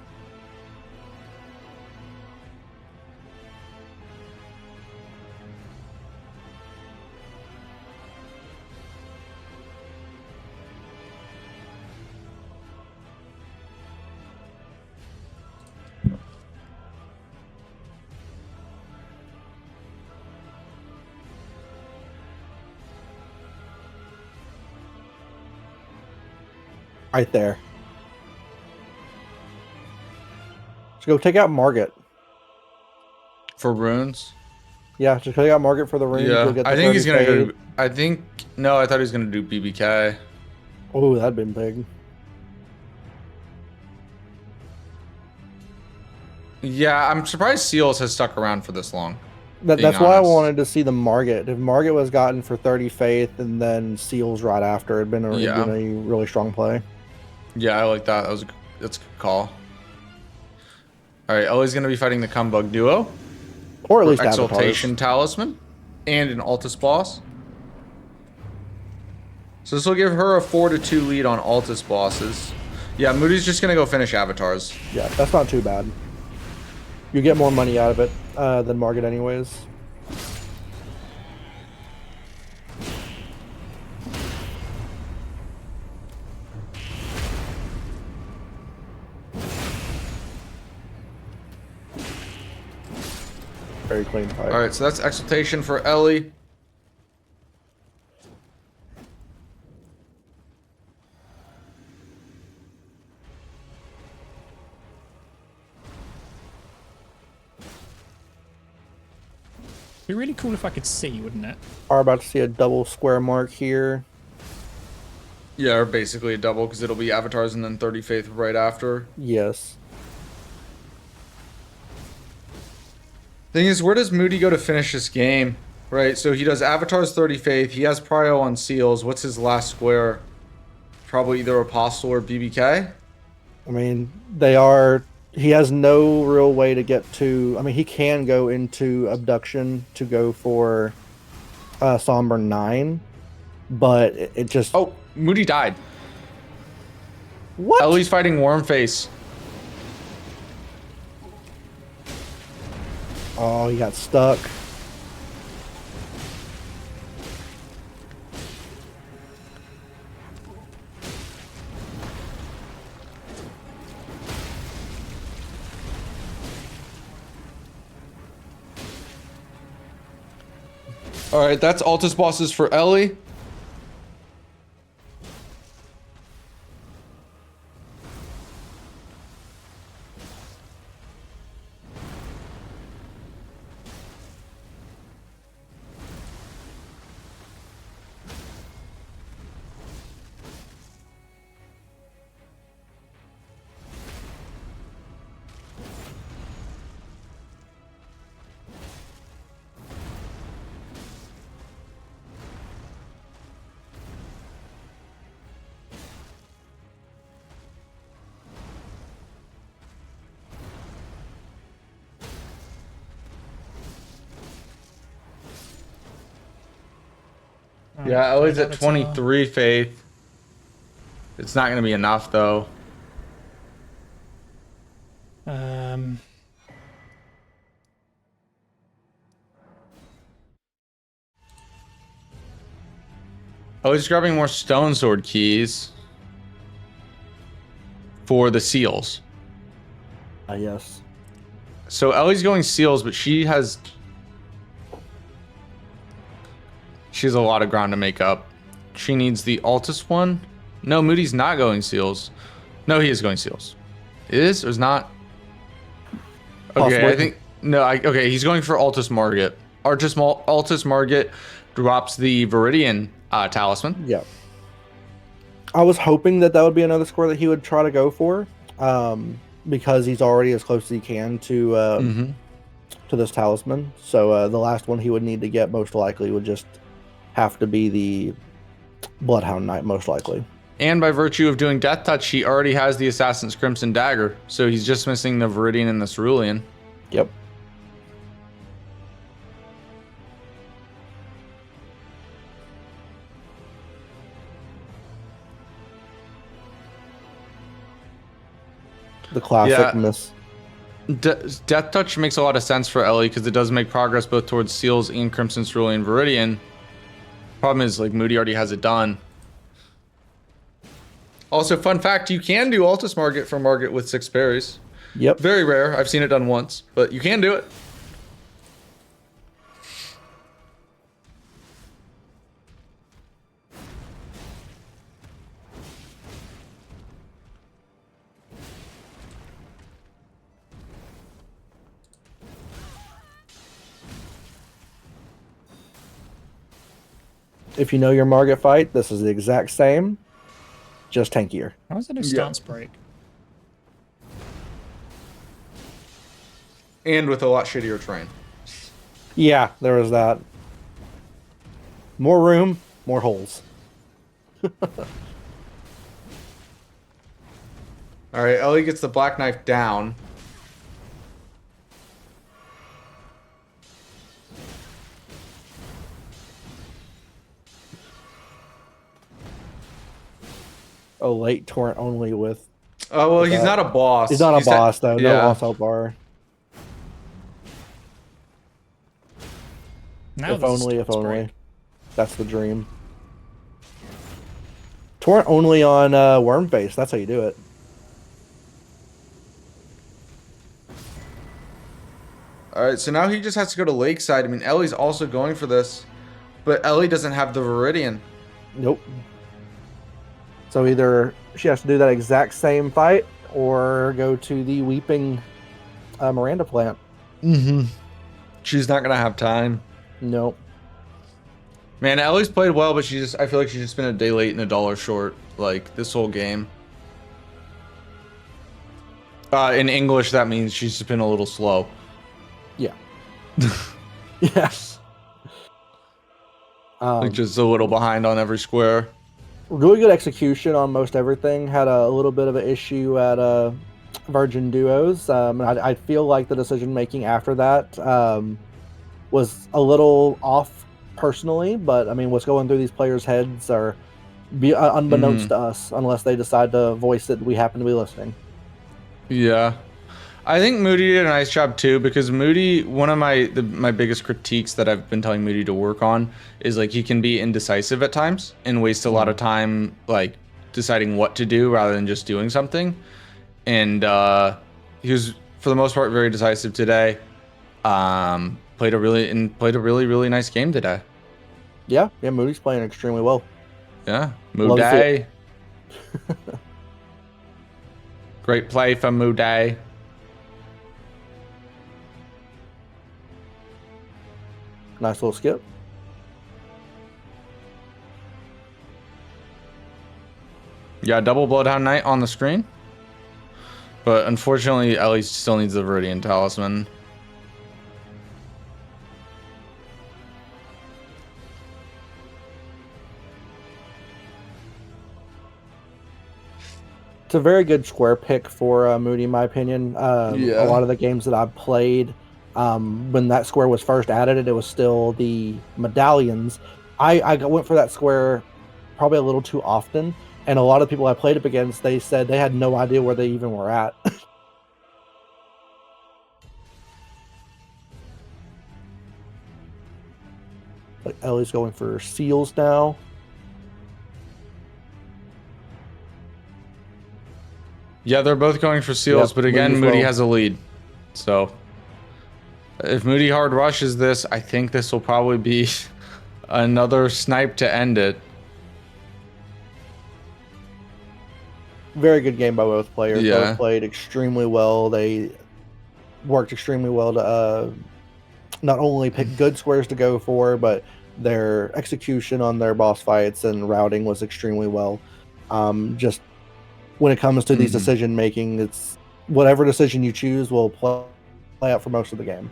Speaker 3: Right there. Let's go take out Margit.
Speaker 2: For runes.
Speaker 3: Yeah, just take out Margit for the ring.
Speaker 2: Yeah,
Speaker 3: You'll get the
Speaker 2: I think he's gonna
Speaker 3: 30
Speaker 2: go. I think no, I thought he was gonna do BBK.
Speaker 3: Oh, that'd been big.
Speaker 2: Yeah, I'm surprised Seals has stuck around for this long.
Speaker 3: That's why I
Speaker 2: honest.
Speaker 3: wanted to see the Margit. If Margit was gotten for 30 faith and then Seals right after, it'd been a really strong play.
Speaker 2: Yeah, I like that. That's a good call. All right, Ellie's gonna be fighting the Cumbug duo.
Speaker 3: Or at least
Speaker 2: Exaltation
Speaker 3: Avatars.
Speaker 2: Talisman and an Altus boss. So this will give her a 4-2 lead on Altus bosses. Yeah, Moody's just gonna go finish avatars.
Speaker 3: Yeah, that's not too bad. You get more money out of it than Margit anyways. very clean fight.
Speaker 2: All right, so that's Exaltation for Ellie.
Speaker 1: It'd be really cool if I could see, wouldn't it?
Speaker 3: Are about to see a double square mark here.
Speaker 2: Yeah, or basically a double because it'll be Avatars and then 30 Faith right after.
Speaker 3: Yes.
Speaker 2: Thing is, where does Moody go to finish this game? Right, so he does Avatars 30 Faith. He has Prio on Seals. What's his last square? Probably either Apostle or BBK?
Speaker 3: I mean, they are... He has no real way to get to... I mean, he can go into Abduction to go for Somber 9, but it just...
Speaker 2: Oh, Moody died.
Speaker 3: What?
Speaker 2: Ellie's fighting Wormface.
Speaker 3: Oh, he got stuck.
Speaker 2: All right, that's Altus bosses for Ellie. Yeah, Ellie's at 23 Faith. It's not going to be enough, though. Ellie's grabbing more Stone Sword keys for the seals.
Speaker 3: Yes.
Speaker 2: So Ellie's going seals, but she has a lot of ground to make up. She needs the Altus one. No, Moody's not going seals. No, he is going seals. Is or is not? Okay,
Speaker 3: Possibly.
Speaker 2: I think no. Okay, he's going for Altus Margit. Altus Margit drops the Viridian talisman.
Speaker 3: Yeah. I was hoping that would be another score that he would try to go for, because he's already as close as he can to this talisman. So the last one he would need to get most likely would just have to be the Bloodhound Knight, most likely.
Speaker 2: And by virtue of doing Death Touch, he already has the Assassin's Crimson Dagger. So he's just missing the Viridian and the Cerulean.
Speaker 3: Yep. The classic miss.
Speaker 2: Death Touch makes a lot of sense for Ellie because it does make progress both towards Seals and Crimson Cerulean Viridian. Problem is, like, Moody already has it done. Also, fun fact, you can do Altus Margit for Margit with 6 parries.
Speaker 3: Yep.
Speaker 2: Very rare. I've seen it done once, but you can do it.
Speaker 3: If you know your Margit fight, this is the exact same, just tankier.
Speaker 1: How is it a stance break?
Speaker 2: And with a lot shittier terrain.
Speaker 3: Yeah, there was that. More room, more holes.
Speaker 2: All right, Ellie gets the Black Knife down.
Speaker 3: Oh, late torrent only with...
Speaker 2: Oh, well, he's not a boss.
Speaker 3: He's not a boss, though. No
Speaker 2: yeah.
Speaker 3: off-out bar.
Speaker 1: Now
Speaker 3: If
Speaker 1: there's a
Speaker 3: only, if
Speaker 1: stance
Speaker 3: only.
Speaker 1: break.
Speaker 3: That's the dream. Torrent only on Wormface. That's how you do it.
Speaker 2: All right, so now he just has to go to Lakeside. I mean, Ellie's also going for this, but Ellie doesn't have the Viridian.
Speaker 3: Nope. So either she has to do that exact same fight or go to the Weeping Miranda plant.
Speaker 2: Mm-hmm. She's not gonna have time.
Speaker 3: Nope.
Speaker 2: Man, Ellie's played well, but I feel like she's just been a day late and a dollar short, like, this whole game. In English, that means she's just been a little slow.
Speaker 3: Yeah. Yes.
Speaker 2: Like, just a little behind on every square.
Speaker 3: Really good execution on most everything. Had a little bit of an issue at Virgin Duos. And I feel like the decision making after that was a little off personally, but I mean, what's going through these players' heads are unbeknownst to us, unless they decide to voice it. We happen to be listening.
Speaker 2: Yeah. I think Moody did a nice job too, because Moody, one of my biggest critiques that I've been telling Moody to work on is, like, he can be indecisive at times and waste a lot of time, like, deciding what to do rather than just doing something. And he was, for the most part, very decisive today. Played a really nice game today.
Speaker 3: Yeah, Moody's playing extremely well.
Speaker 2: Yeah, Moody. Great play from Moody.
Speaker 3: Nice little skip.
Speaker 2: Yeah, double Bloodhound Knight on the screen. But unfortunately, Ellie still needs the Viridian Talisman.
Speaker 3: It's a very good square pick for Moody, in my opinion.
Speaker 2: Yeah.
Speaker 3: A lot of the games that I've played, when that square was first added, it was still the medallions. I went for that square probably a little too often, and a lot of people I played up against, they said they had no idea where they even were at. Like Ellie's going for seals now.
Speaker 2: Yeah, they're both going for seals,
Speaker 3: Yep,
Speaker 2: but again,
Speaker 3: Moody's
Speaker 2: Moody
Speaker 3: low.
Speaker 2: has a lead. So if Moody hard rushes this, I think this will probably be another snipe to end it.
Speaker 3: Very good game by both players.
Speaker 2: Yeah.
Speaker 3: Both played extremely well. They worked extremely well to not only pick good squares to go for, but their execution on their boss fights and routing was extremely well. Just when it comes to these decision making, it's whatever decision you choose will play out for most of the game.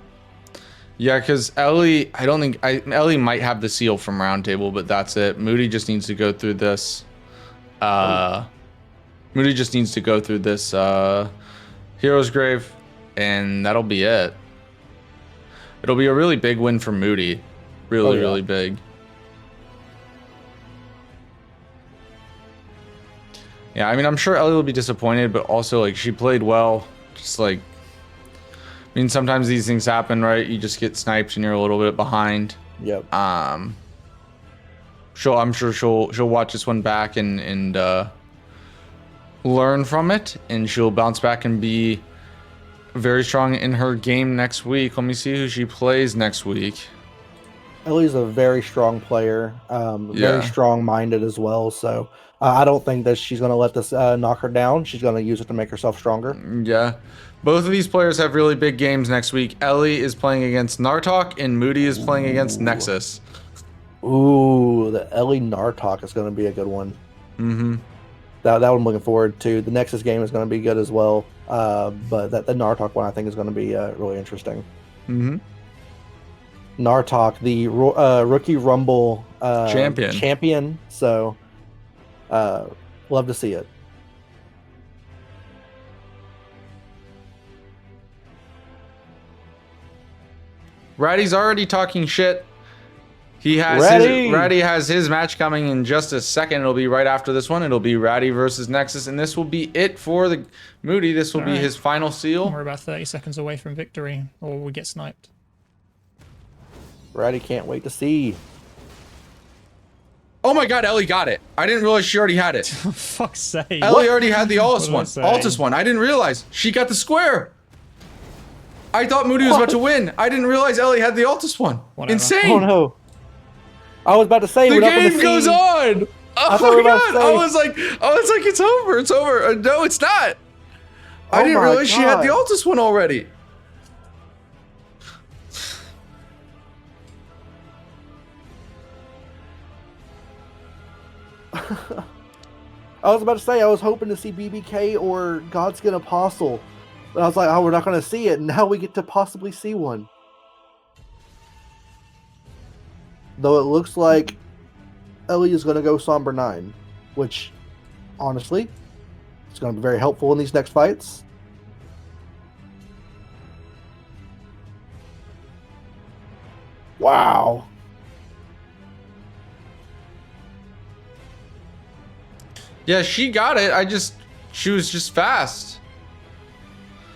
Speaker 2: Yeah, because Ellie, Ellie might have the seal from round table, but that's it. Moody just needs to go through this. Moody just needs to go through this Hero's Grave, and that'll be it. It'll be a really big win for Moody. Really big. Yeah, I mean, I'm sure Ellie will be disappointed, but also, like, she played well. Just, like, I mean, sometimes these things happen, right? You just get sniped and you're a little bit behind.
Speaker 3: Yep.
Speaker 2: I'm sure she'll watch this one back and learn from it, and she'll bounce back and be very strong in her game next week. Let me see who she plays next week.
Speaker 3: Ellie's a very strong player, very strong-minded as well. So I don't think that she's going to let this knock her down. She's going to use it to make herself stronger.
Speaker 2: Yeah. Both of these players have really big games next week. Ellie is playing against Nartok, and Moody is playing against Nexus.
Speaker 3: Ooh, the Ellie Nartok is going to be a good one.
Speaker 2: Mm-hmm.
Speaker 3: That one I'm looking forward to. The Nexus game is going to be good as well. But the Nartok one I think is going to be really interesting.
Speaker 2: Mm-hmm.
Speaker 3: Nartok, the Rookie Rumble champion. So, love to see it.
Speaker 2: Ratty's already talking shit. Ratty has his match coming in just a second. It'll be right after this one. It'll be Ratty versus Nexus, and this will be it for the Moody. This will be his final seal.
Speaker 1: We're about 30 seconds away from victory, or we get sniped.
Speaker 3: Ratty can't wait to see.
Speaker 2: Oh my god, Ellie got it. I didn't realize she already had it.
Speaker 1: For fuck's sake.
Speaker 2: Ellie already had the Altus
Speaker 1: What
Speaker 2: one.
Speaker 1: did I say?
Speaker 2: Altus one. I didn't realize. She got the square. I thought Moody was about to win. I didn't realize Ellie had the Altus one.
Speaker 1: Whatever.
Speaker 2: Insane.
Speaker 3: Oh no! I was about to say
Speaker 2: The
Speaker 3: we're up in
Speaker 2: game goes on. Oh
Speaker 3: thought we
Speaker 2: my
Speaker 3: were about
Speaker 2: god!
Speaker 3: to say-
Speaker 2: I was like, it's over. It's over. No, it's not. I
Speaker 3: Oh
Speaker 2: didn't
Speaker 3: my
Speaker 2: realize she had the
Speaker 3: God.
Speaker 2: Altus one already.
Speaker 3: I was about to say I was hoping to see BBK or Godskin Apostle, but I was like, oh, we're not going to see it. Now we get to possibly see one. Though it looks like Ellie is going to go Somber 9, which, honestly, is going to be very helpful in these next fights. Wow.
Speaker 2: Yeah, she got it. She was just fast.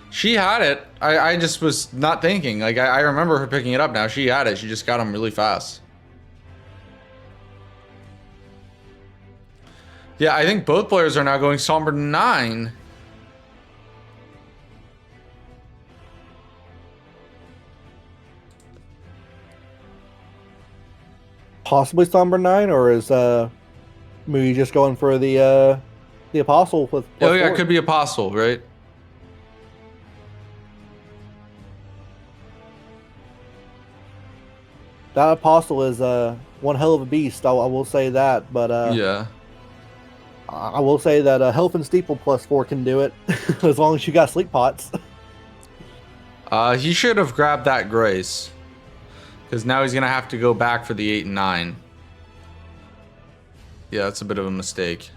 Speaker 2: She had it. I just was not thinking. Like, I remember her picking it up now. She had it. She just got him really fast. Yeah, I think both players are now going Somber 9.
Speaker 3: Possibly Somber 9, or is Moody just going for the Apostle with
Speaker 2: Oh yeah,
Speaker 3: +4?
Speaker 2: it could be Apostle, right?
Speaker 3: That Apostle is one hell of a beast. I will say that, but
Speaker 2: Yeah.
Speaker 3: I will say that Health and Steeple +4 can do it as long as you got sleep pots.
Speaker 2: He should have grabbed that Grace, because now he's gonna have to go back for the 8 and 9. Yeah, that's a bit of a mistake.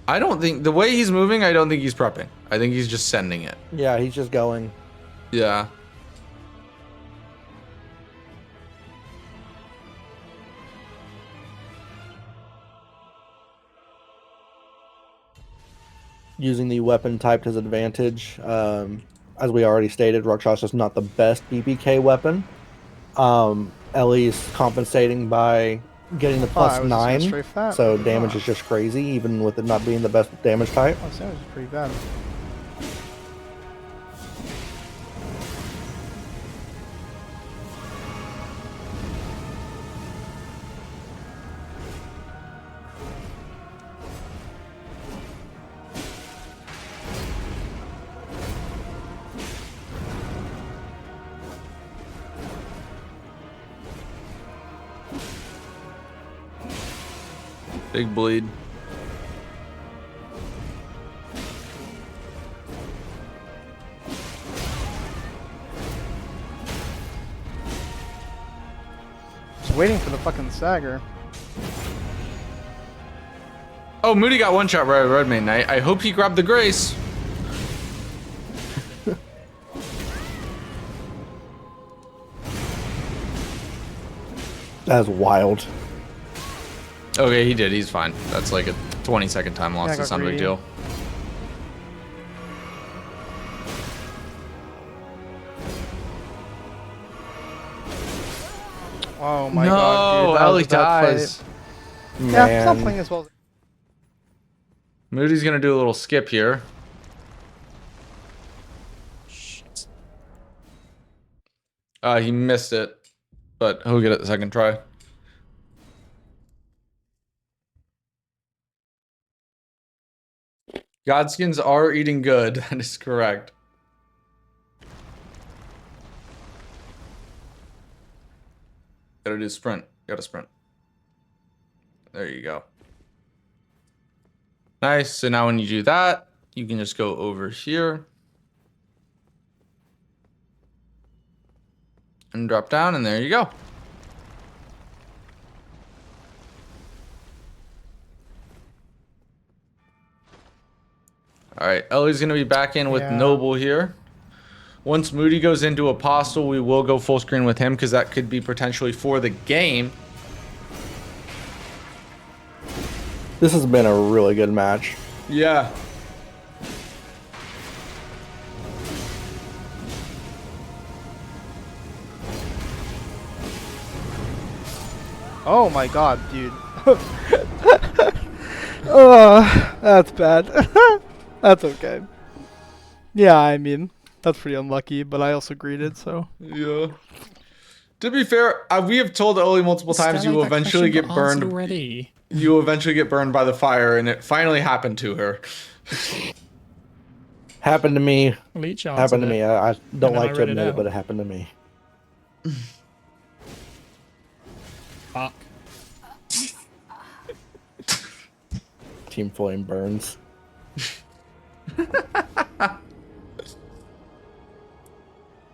Speaker 2: I don't think the way he's moving, I don't think he's prepping. I think he's just sending it.
Speaker 3: Yeah, he's just going.
Speaker 2: Yeah.
Speaker 3: Using the weapon type to his advantage. As we already stated, Rakshasa is not the best BBK weapon. Ellie's compensating by getting the
Speaker 4: Oh, I was just gonna
Speaker 3: +9,
Speaker 4: strafe that.
Speaker 3: so damage
Speaker 4: Ah.
Speaker 3: is just crazy, even with it not being the best damage type.
Speaker 4: Oh, damage is pretty bad.
Speaker 2: Big bleed.
Speaker 4: Just waiting for the fucking Sagger.
Speaker 2: Oh, Moody got one shot right Red Main. I hope he grabbed the Grace.
Speaker 3: That's wild.
Speaker 2: Okay, he did. He's fine. That's like a 20-second time loss.
Speaker 4: Yeah, I
Speaker 2: That's
Speaker 4: got
Speaker 2: not a big
Speaker 4: greedy.
Speaker 2: deal.
Speaker 4: Oh my
Speaker 2: no,
Speaker 4: god, dude. That
Speaker 2: Ellie
Speaker 4: was a bad fight.
Speaker 2: dies.
Speaker 4: Yeah, it's not
Speaker 3: Man.
Speaker 4: playing as well.
Speaker 2: Moody's gonna do a little skip here.
Speaker 1: Shit.
Speaker 2: He missed it, but he'll get it the second try. Godskins are eating good. That is correct. Gotta do sprint. Gotta sprint. There you go. Nice. So now when you do that, you can just go over here and drop down, and there you go. All right, Ellie's gonna be back in with
Speaker 4: Yeah.
Speaker 2: Noble here. Once Moody goes into Apostle, we will go full screen with him because that could be potentially for the game.
Speaker 3: This has been a really good match.
Speaker 2: Yeah.
Speaker 4: Oh my god, dude. Oh, that's bad. That's okay. Yeah, I mean, That's pretty unlucky, but I also greeted, so.
Speaker 2: Yeah. To be fair, we have told Ellie multiple times you will eventually get burned.
Speaker 1: Already.
Speaker 2: You will eventually get burned by the fire, and it finally happened to her.
Speaker 3: Happened to me.
Speaker 1: Leech
Speaker 3: Happened to
Speaker 1: answered
Speaker 3: me.
Speaker 1: it.
Speaker 3: I don't
Speaker 1: then I
Speaker 3: like to
Speaker 1: read it
Speaker 3: admit it,
Speaker 1: out.
Speaker 3: but it happened to me.
Speaker 1: Fuck.
Speaker 3: Team Flame burns.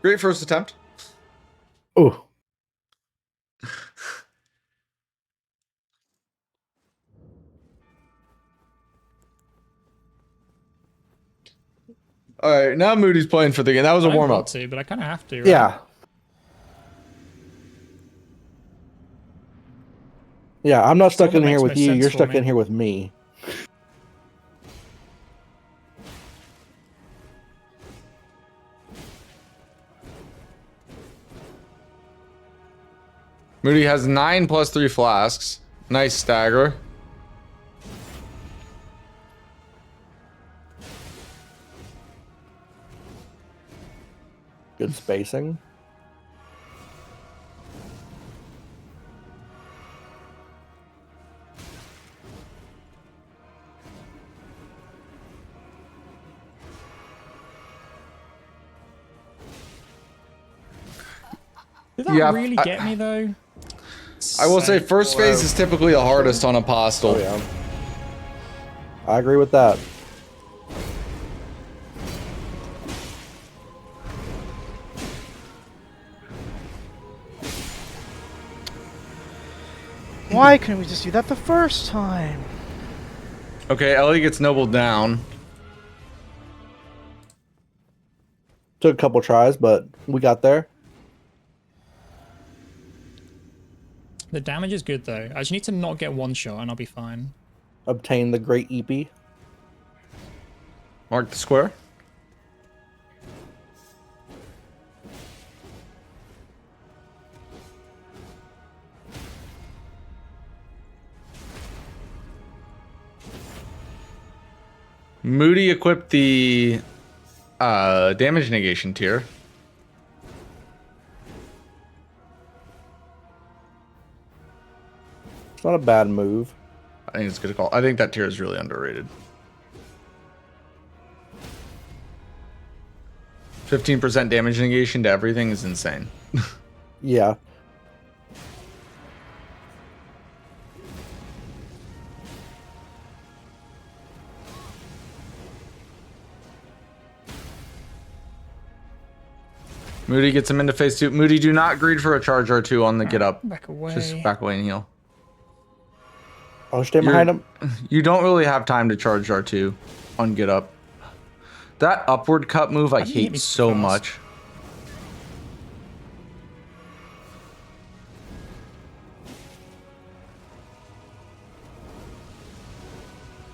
Speaker 2: Great first attempt.
Speaker 3: Ooh.
Speaker 2: All right, now Moody's playing for the game. That was a
Speaker 1: I don't
Speaker 2: warm
Speaker 1: want
Speaker 2: up.
Speaker 1: to, but I kind of have to. Right?
Speaker 3: Yeah. Yeah, I'm not stuck
Speaker 1: one
Speaker 3: in
Speaker 1: that
Speaker 3: here
Speaker 1: makes
Speaker 3: with
Speaker 1: most
Speaker 3: you.
Speaker 1: sense
Speaker 3: You're
Speaker 1: for
Speaker 3: stuck
Speaker 1: me.
Speaker 3: in here with me.
Speaker 2: Moody has 9 plus 3 flasks. Nice stagger.
Speaker 3: Good spacing.
Speaker 1: Did that really get me though?
Speaker 2: I will say first phase is typically the hardest on Apostle.
Speaker 3: Oh yeah. I agree with that.
Speaker 4: Why couldn't we just do that the first time?
Speaker 2: Okay, Ellie gets nobled down.
Speaker 3: Took a couple tries, but we got there.
Speaker 1: The damage is good though. I just need to not get one shot and I'll be fine.
Speaker 3: Obtain the Great EP.
Speaker 2: Mark the square. Moody equipped the damage negation tier.
Speaker 3: It's not a bad move.
Speaker 2: I think it's a good call. I think that tier is really underrated. 15% damage negation to everything is insane.
Speaker 3: Yeah.
Speaker 2: Moody gets him into phase 2. Moody, do not greed for a charge R2 on the get up.
Speaker 1: Back away.
Speaker 2: Just back away and heal.
Speaker 3: I'll stay behind him.
Speaker 2: You don't really have time to charge R2 on get up. That upward cut move I
Speaker 1: How do you hit
Speaker 2: hate
Speaker 1: me
Speaker 2: so
Speaker 1: fast?
Speaker 2: much.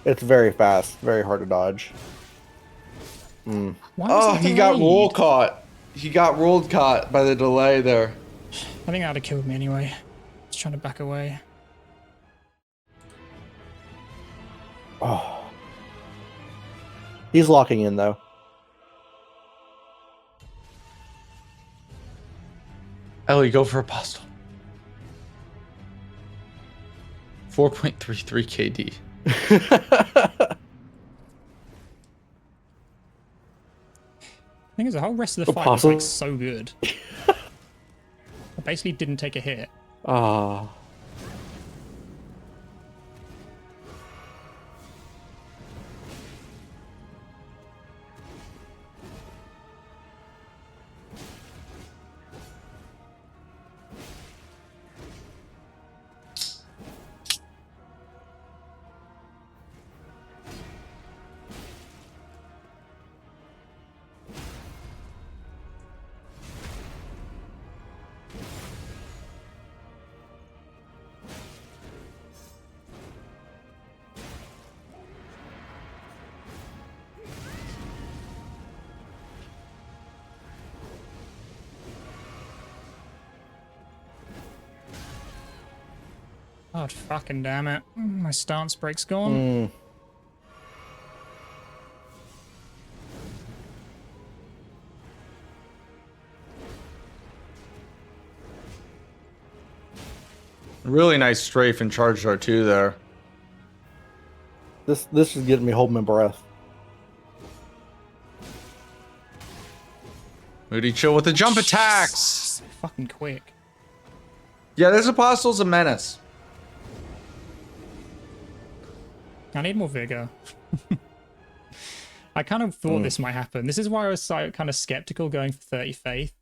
Speaker 3: It's very fast, very hard to dodge.
Speaker 1: Why was
Speaker 2: Oh,
Speaker 1: that
Speaker 2: he got
Speaker 1: delayed?
Speaker 2: roll caught. He got rolled caught by the delay there.
Speaker 1: I think that would have killed me anyway. Just trying to back away.
Speaker 3: Oh. He's locking in though.
Speaker 2: Ellie, go for Apostle. 4.33 KD.
Speaker 1: Thing is, the whole rest of the fight was
Speaker 3: Apostle?
Speaker 1: like so good. I basically didn't take a hit.
Speaker 3: Ah.
Speaker 1: God fucking damn it. My stance break's gone.
Speaker 2: Really nice strafe and charge R2 there.
Speaker 3: This is getting me holding my breath.
Speaker 2: Moody chill with the jump attacks.
Speaker 1: So fucking quick.
Speaker 2: Yeah, this apostle's a menace.
Speaker 1: I need more vigor. I kind of thought this might happen. This is why I was kind of skeptical going for 30 faith.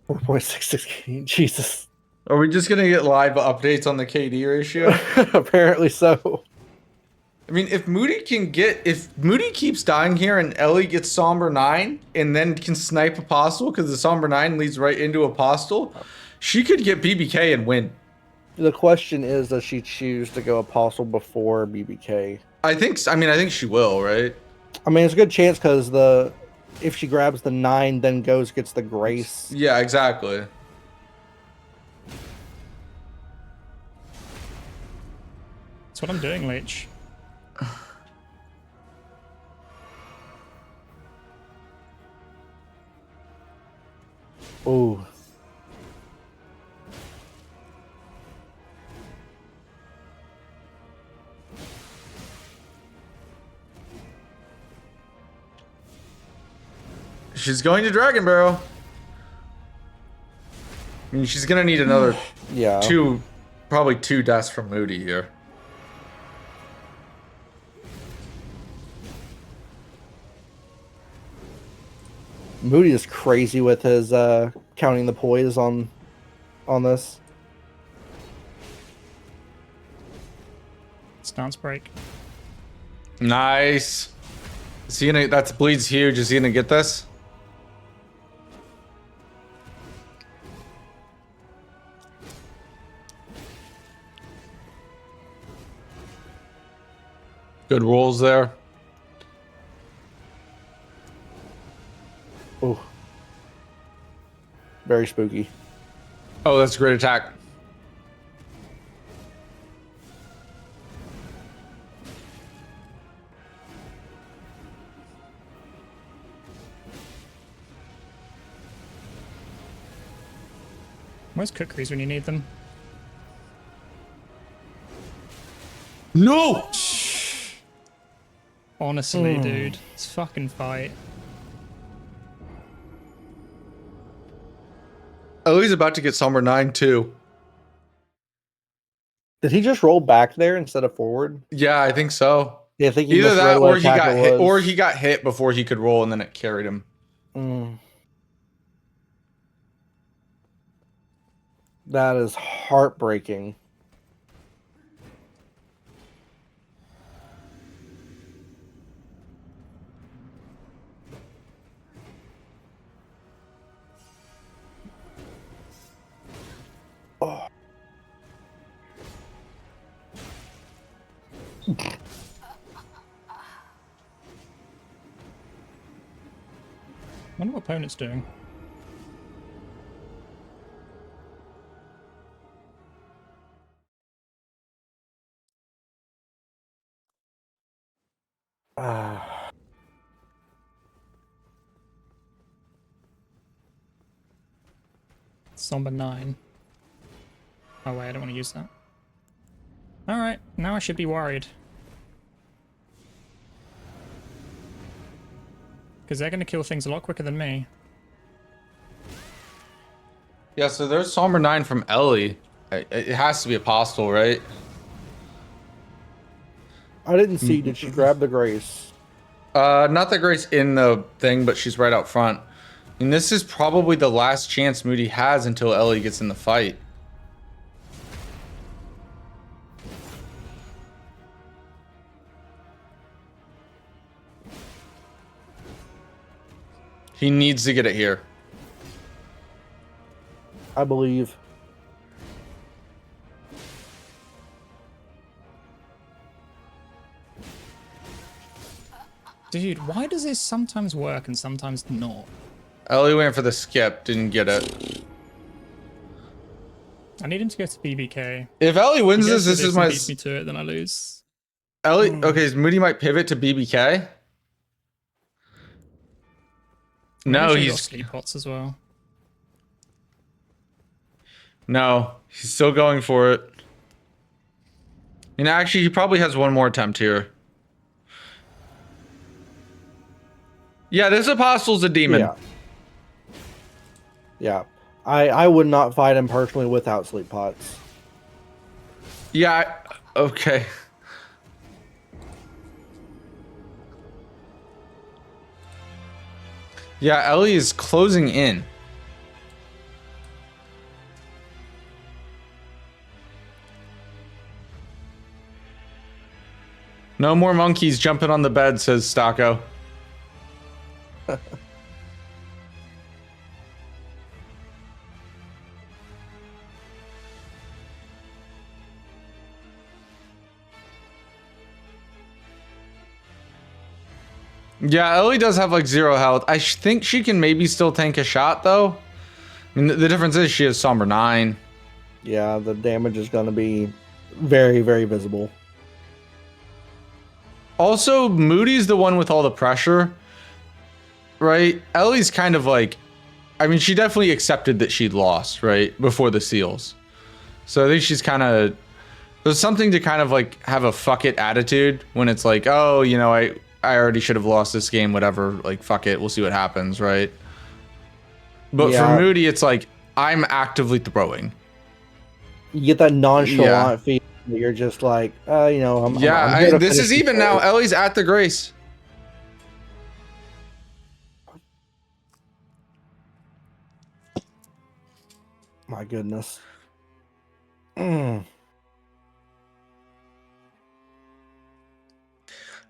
Speaker 3: 4.66. Jesus.
Speaker 2: Are we just gonna get live updates on the KD ratio?
Speaker 3: Apparently so.
Speaker 2: I mean, if Moody keeps dying here and Ellie gets Somber 9 and then can snipe Apostle because the Somber 9 leads right into Apostle, she could get BBK and win.
Speaker 3: The question is, does she choose to go Apostle before BBK?
Speaker 2: I think she will, right?
Speaker 3: I mean, it's a good chance because if she grabs the 9, then gets the Grace.
Speaker 2: Yeah, exactly.
Speaker 1: That's what I'm doing, Leech.
Speaker 3: Ooh.
Speaker 2: She's going to Dragon Barrel. I mean, she's gonna need another
Speaker 3: Yeah.
Speaker 2: probably two deaths from Moody here.
Speaker 3: Moody is crazy with his counting the poise on this.
Speaker 1: Stance break.
Speaker 2: Nice. Is he gonna? That's bleeds huge. Is he gonna get this? Good rolls there.
Speaker 3: Ooh. Very spooky.
Speaker 2: Oh, that's a great attack.
Speaker 1: Where's cookeries when you need them?
Speaker 2: No!
Speaker 1: Honestly, dude. It's fucking fight.
Speaker 2: Ellie's about to get Summer 9 too.
Speaker 3: Did he just roll back there instead of forward?
Speaker 2: Yeah, I think so.
Speaker 3: Yeah, I think
Speaker 2: Either that
Speaker 3: or
Speaker 2: or he got hit before he could roll and then it carried him.
Speaker 3: That is heartbreaking. Oh.
Speaker 1: Wonder what opponent's doing. Somber 9. Oh wait, I don't want to use that. Alright, now I should be worried. Because they're going to kill things a lot quicker than me.
Speaker 2: Yeah, so there's Somber 9 from Ellie. It has to be Apostle, right?
Speaker 3: I didn't see. Did she grab the Grace?
Speaker 2: Not that Grace in the thing, but she's right out front. And this is probably the last chance Moody has until Ellie gets in the fight. He needs to get it here.
Speaker 3: I believe.
Speaker 1: Dude, why does this sometimes work and sometimes not?
Speaker 2: Ellie went for the skip, didn't get it.
Speaker 1: I need him to go to BBK.
Speaker 2: If Ellie wins this, this is my...
Speaker 1: beats me to it, then I lose.
Speaker 2: Ellie, okay, Moody might pivot to BBK. No,
Speaker 1: Maybe she got
Speaker 2: he's...
Speaker 1: sleep pots as well.
Speaker 2: No, he's still going for it. And actually, he probably has one more attempt here. Yeah, this apostle's a demon.
Speaker 3: Yeah. Yeah. I would not fight him personally without sleep pots.
Speaker 2: Yeah, okay. Yeah, Ellie is closing in. No more monkeys jumping on the bed, says Stocko. Yeah, Ellie does have like 0 health. I think she can maybe still tank a shot though. I mean, the difference is she has Somber 9.
Speaker 3: Yeah, the damage is going to be very, very visible.
Speaker 2: Also, Moody's the one with all the pressure, right? Ellie's kind of like, I mean, she definitely accepted that she'd lost, right? Before the seals. So I think she's kind of, there's something to kind of like have a fuck it attitude when it's like, oh, you know, I already should have lost this game, whatever. Like, fuck it, we'll see what happens, right? But
Speaker 3: Yeah.
Speaker 2: for Moody, it's like, I'm actively throwing.
Speaker 3: You get that nonchalant
Speaker 2: Yeah.
Speaker 3: feeling that you're just like, you know, I'm
Speaker 2: Yeah,
Speaker 3: here to
Speaker 2: this
Speaker 3: finish
Speaker 2: is
Speaker 3: the
Speaker 2: even
Speaker 3: game.
Speaker 2: now. Ellie's at the Grace.
Speaker 3: My goodness. Mm.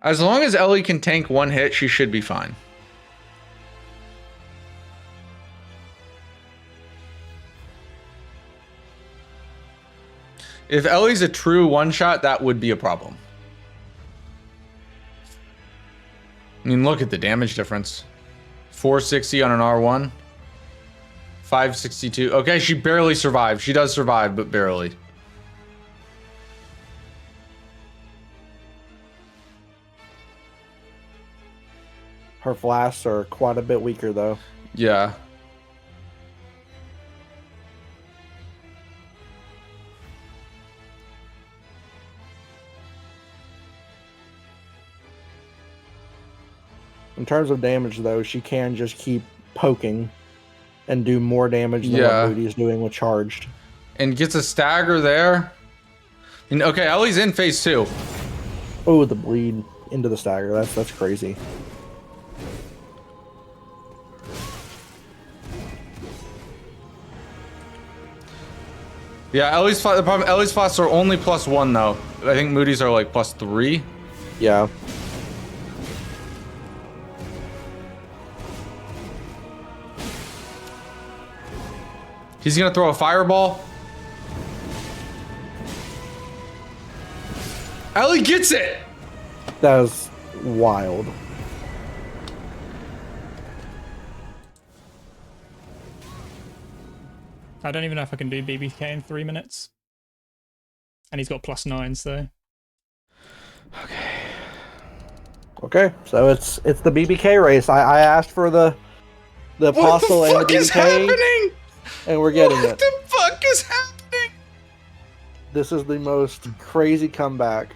Speaker 2: As long as Ellie can tank 1 hit, she should be fine. If Ellie's a true one-shot, that would be a problem. I mean, look at the damage difference. 460 on an R1. 562. Okay, she barely survived. She does survive, but barely.
Speaker 3: Her flasks are quite a bit weaker, though.
Speaker 2: Yeah.
Speaker 3: In terms of damage, though, she can just keep poking and do more damage than
Speaker 2: Yeah.
Speaker 3: what Moody's doing with charged.
Speaker 2: And gets a stagger there. And okay, Ellie's in phase 2.
Speaker 3: Oh, the bleed into the stagger. That's crazy.
Speaker 2: Yeah, Ellie's the problem. Ellie's flasks are only +1 though. I think Moody's are like +3.
Speaker 3: Yeah.
Speaker 2: He's gonna throw a fireball. Ellie gets it.
Speaker 3: That is wild.
Speaker 1: I don't even know if I can do BBK in 3 minutes. And he's got +9, so.
Speaker 3: Okay, so it's the BBK race. I asked for the apostle
Speaker 2: What
Speaker 3: and
Speaker 2: the
Speaker 3: the
Speaker 2: fuck is
Speaker 3: BBK,
Speaker 2: happening?
Speaker 3: and we're getting
Speaker 2: What
Speaker 3: it.
Speaker 2: the fuck is happening?
Speaker 3: This is the most crazy comeback.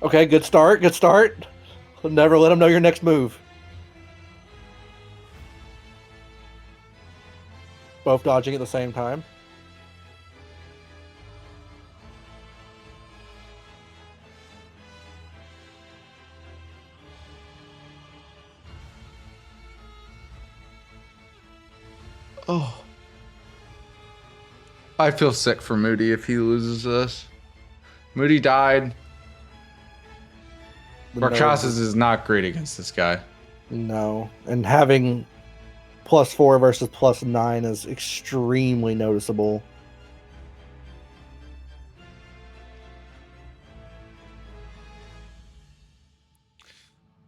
Speaker 3: Okay, good start. Good start. Never let them know your next move. Both dodging at the same time.
Speaker 2: Oh. I feel sick for Moody if he loses this. Moody died. Rakshasas is not great against this guy.
Speaker 3: No, and having +4 versus +9 is extremely noticeable.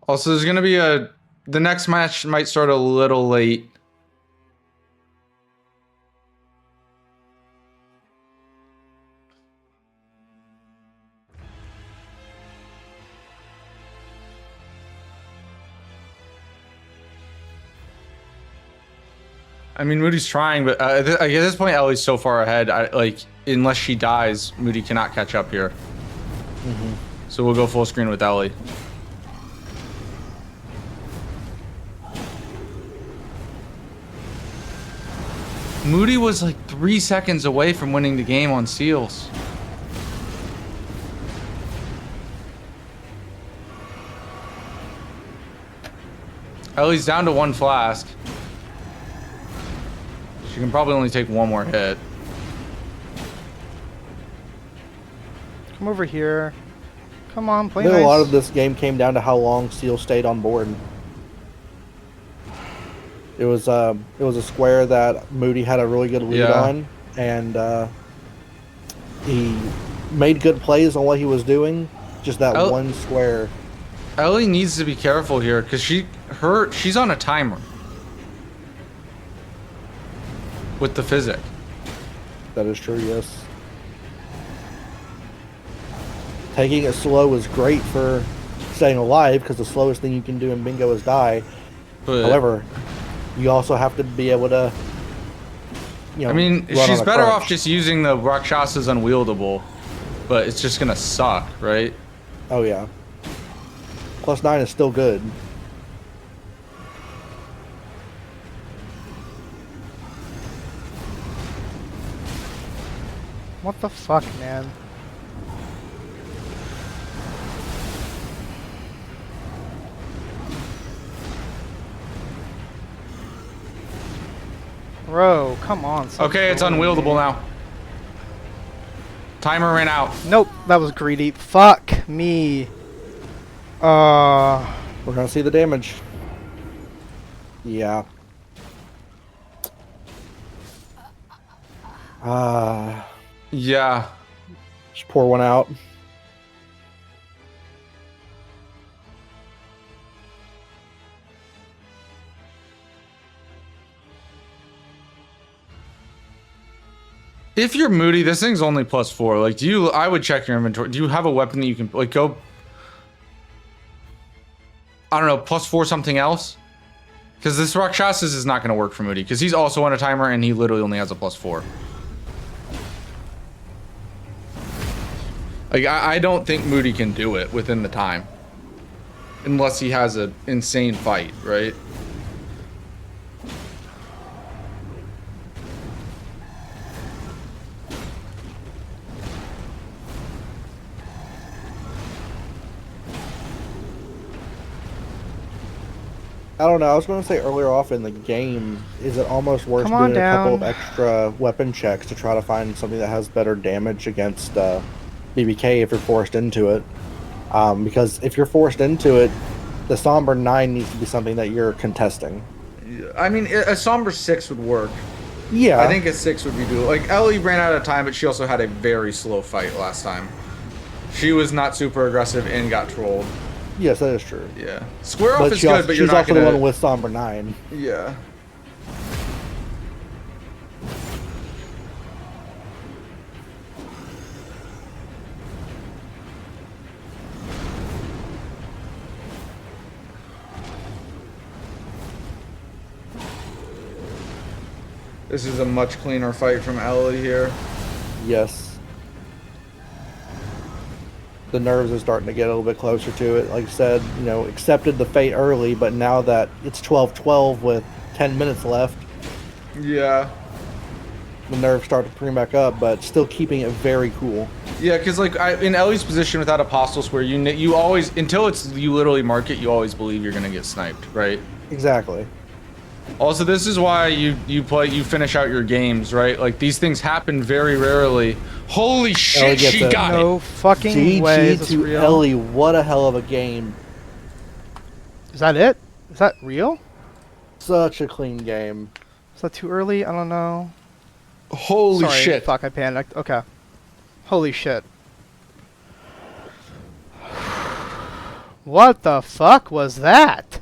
Speaker 2: Also, there's gonna be the next match might start a little late. I mean, Moody's trying, but at this point, Ellie's so far ahead. Like, unless she dies, Moody cannot catch up here. So we'll go full screen with Ellie. Moody was like 3 seconds away from winning the game on seals. Ellie's down to 1 flask. She can probably only take 1 more hit.
Speaker 4: Come over here. Come on, play
Speaker 3: I think
Speaker 4: nice.
Speaker 3: a lot of this game came down to how long Seal stayed on board. It was a square that Moody had a really good lead on, and he made good plays on what he was doing. Just that one square.
Speaker 2: Ellie needs to be careful here because she's on a timer with the physic.
Speaker 3: That is true, yes. Taking it slow is great for staying alive because the slowest thing you can do in bingo is die.
Speaker 2: But,
Speaker 3: however, you also have to be able to,
Speaker 2: I mean, she's better off just using the Rakshas's Unwieldable, but it's just gonna suck, right?
Speaker 3: Oh yeah. +9 is still good.
Speaker 4: What the fuck, man? Bro, come on.
Speaker 2: Okay, it's unwieldable now. Timer ran out.
Speaker 4: Nope, that was greedy. Fuck me.
Speaker 3: We're gonna see the damage. Yeah.
Speaker 2: Yeah.
Speaker 3: Just pour one out.
Speaker 2: If you're Moody, this thing's only +4. Like, I would check your inventory. Do you have a weapon that you can, like, go, I don't know, +4 something else? Because this Rakshas's is not going to work for Moody, because he's also on a timer, and he literally only has a +4. Like, I don't think Moody can do it within the time. Unless he has an insane fight, right?
Speaker 3: I don't know. I was going to say earlier off in the game, is it almost worth doing a couple of extra weapon checks to try to find something that has better damage against BBK if you're forced into it? Because if you're forced into it, the Somber 9 needs to be something that you're contesting.
Speaker 2: I mean, a Somber 6 would work.
Speaker 3: Yeah.
Speaker 2: I think a 6 would be doable. Like, Ellie ran out of time, but she also had a very slow fight last time. She was not super aggressive and got trolled.
Speaker 3: Yes, that is true.
Speaker 2: Yeah. Square off is good, but you're not gonna...
Speaker 3: She's also the one with Somber 9.
Speaker 2: Yeah. This is a much cleaner fight from Ellie here.
Speaker 3: Yes. The nerves are starting to get a little bit closer to it. Like I said, you know, accepted the fate early, but now that it's 12-12 with 10 minutes left,
Speaker 2: yeah,
Speaker 3: the nerves start to bring back up, but still keeping it very cool.
Speaker 2: Yeah, because like in Ellie's position without Apostle Square, you always, until you literally mark it, you always believe you're gonna get sniped, right?
Speaker 3: Exactly.
Speaker 2: Also, this is why you finish out your games, right? Like, these things happen very rarely. Holy shit, she got it!
Speaker 4: No fucking way. Is this
Speaker 3: to
Speaker 4: real?
Speaker 3: Ellie, what a hell of a game.
Speaker 4: Is that it? Is that real?
Speaker 3: Such a clean game.
Speaker 4: Is that too early? I don't know.
Speaker 2: Holy shit.
Speaker 4: Fuck, I panicked. Okay. Holy shit. What the fuck was that?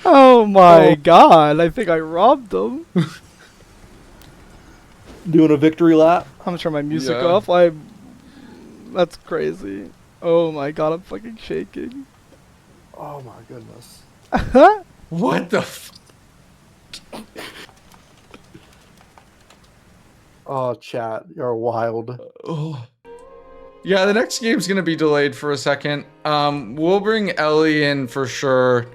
Speaker 4: Oh my god, I think I robbed them.
Speaker 3: Doing a victory lap?
Speaker 4: I'm gonna turn my music
Speaker 2: Yeah.
Speaker 4: off. That's crazy. Oh my god, I'm fucking shaking.
Speaker 3: Oh my goodness.
Speaker 2: What the?
Speaker 3: Oh, chat, you're wild.
Speaker 2: Oh. Yeah, the next game's gonna be delayed for a second. We'll bring Ellie in for sure.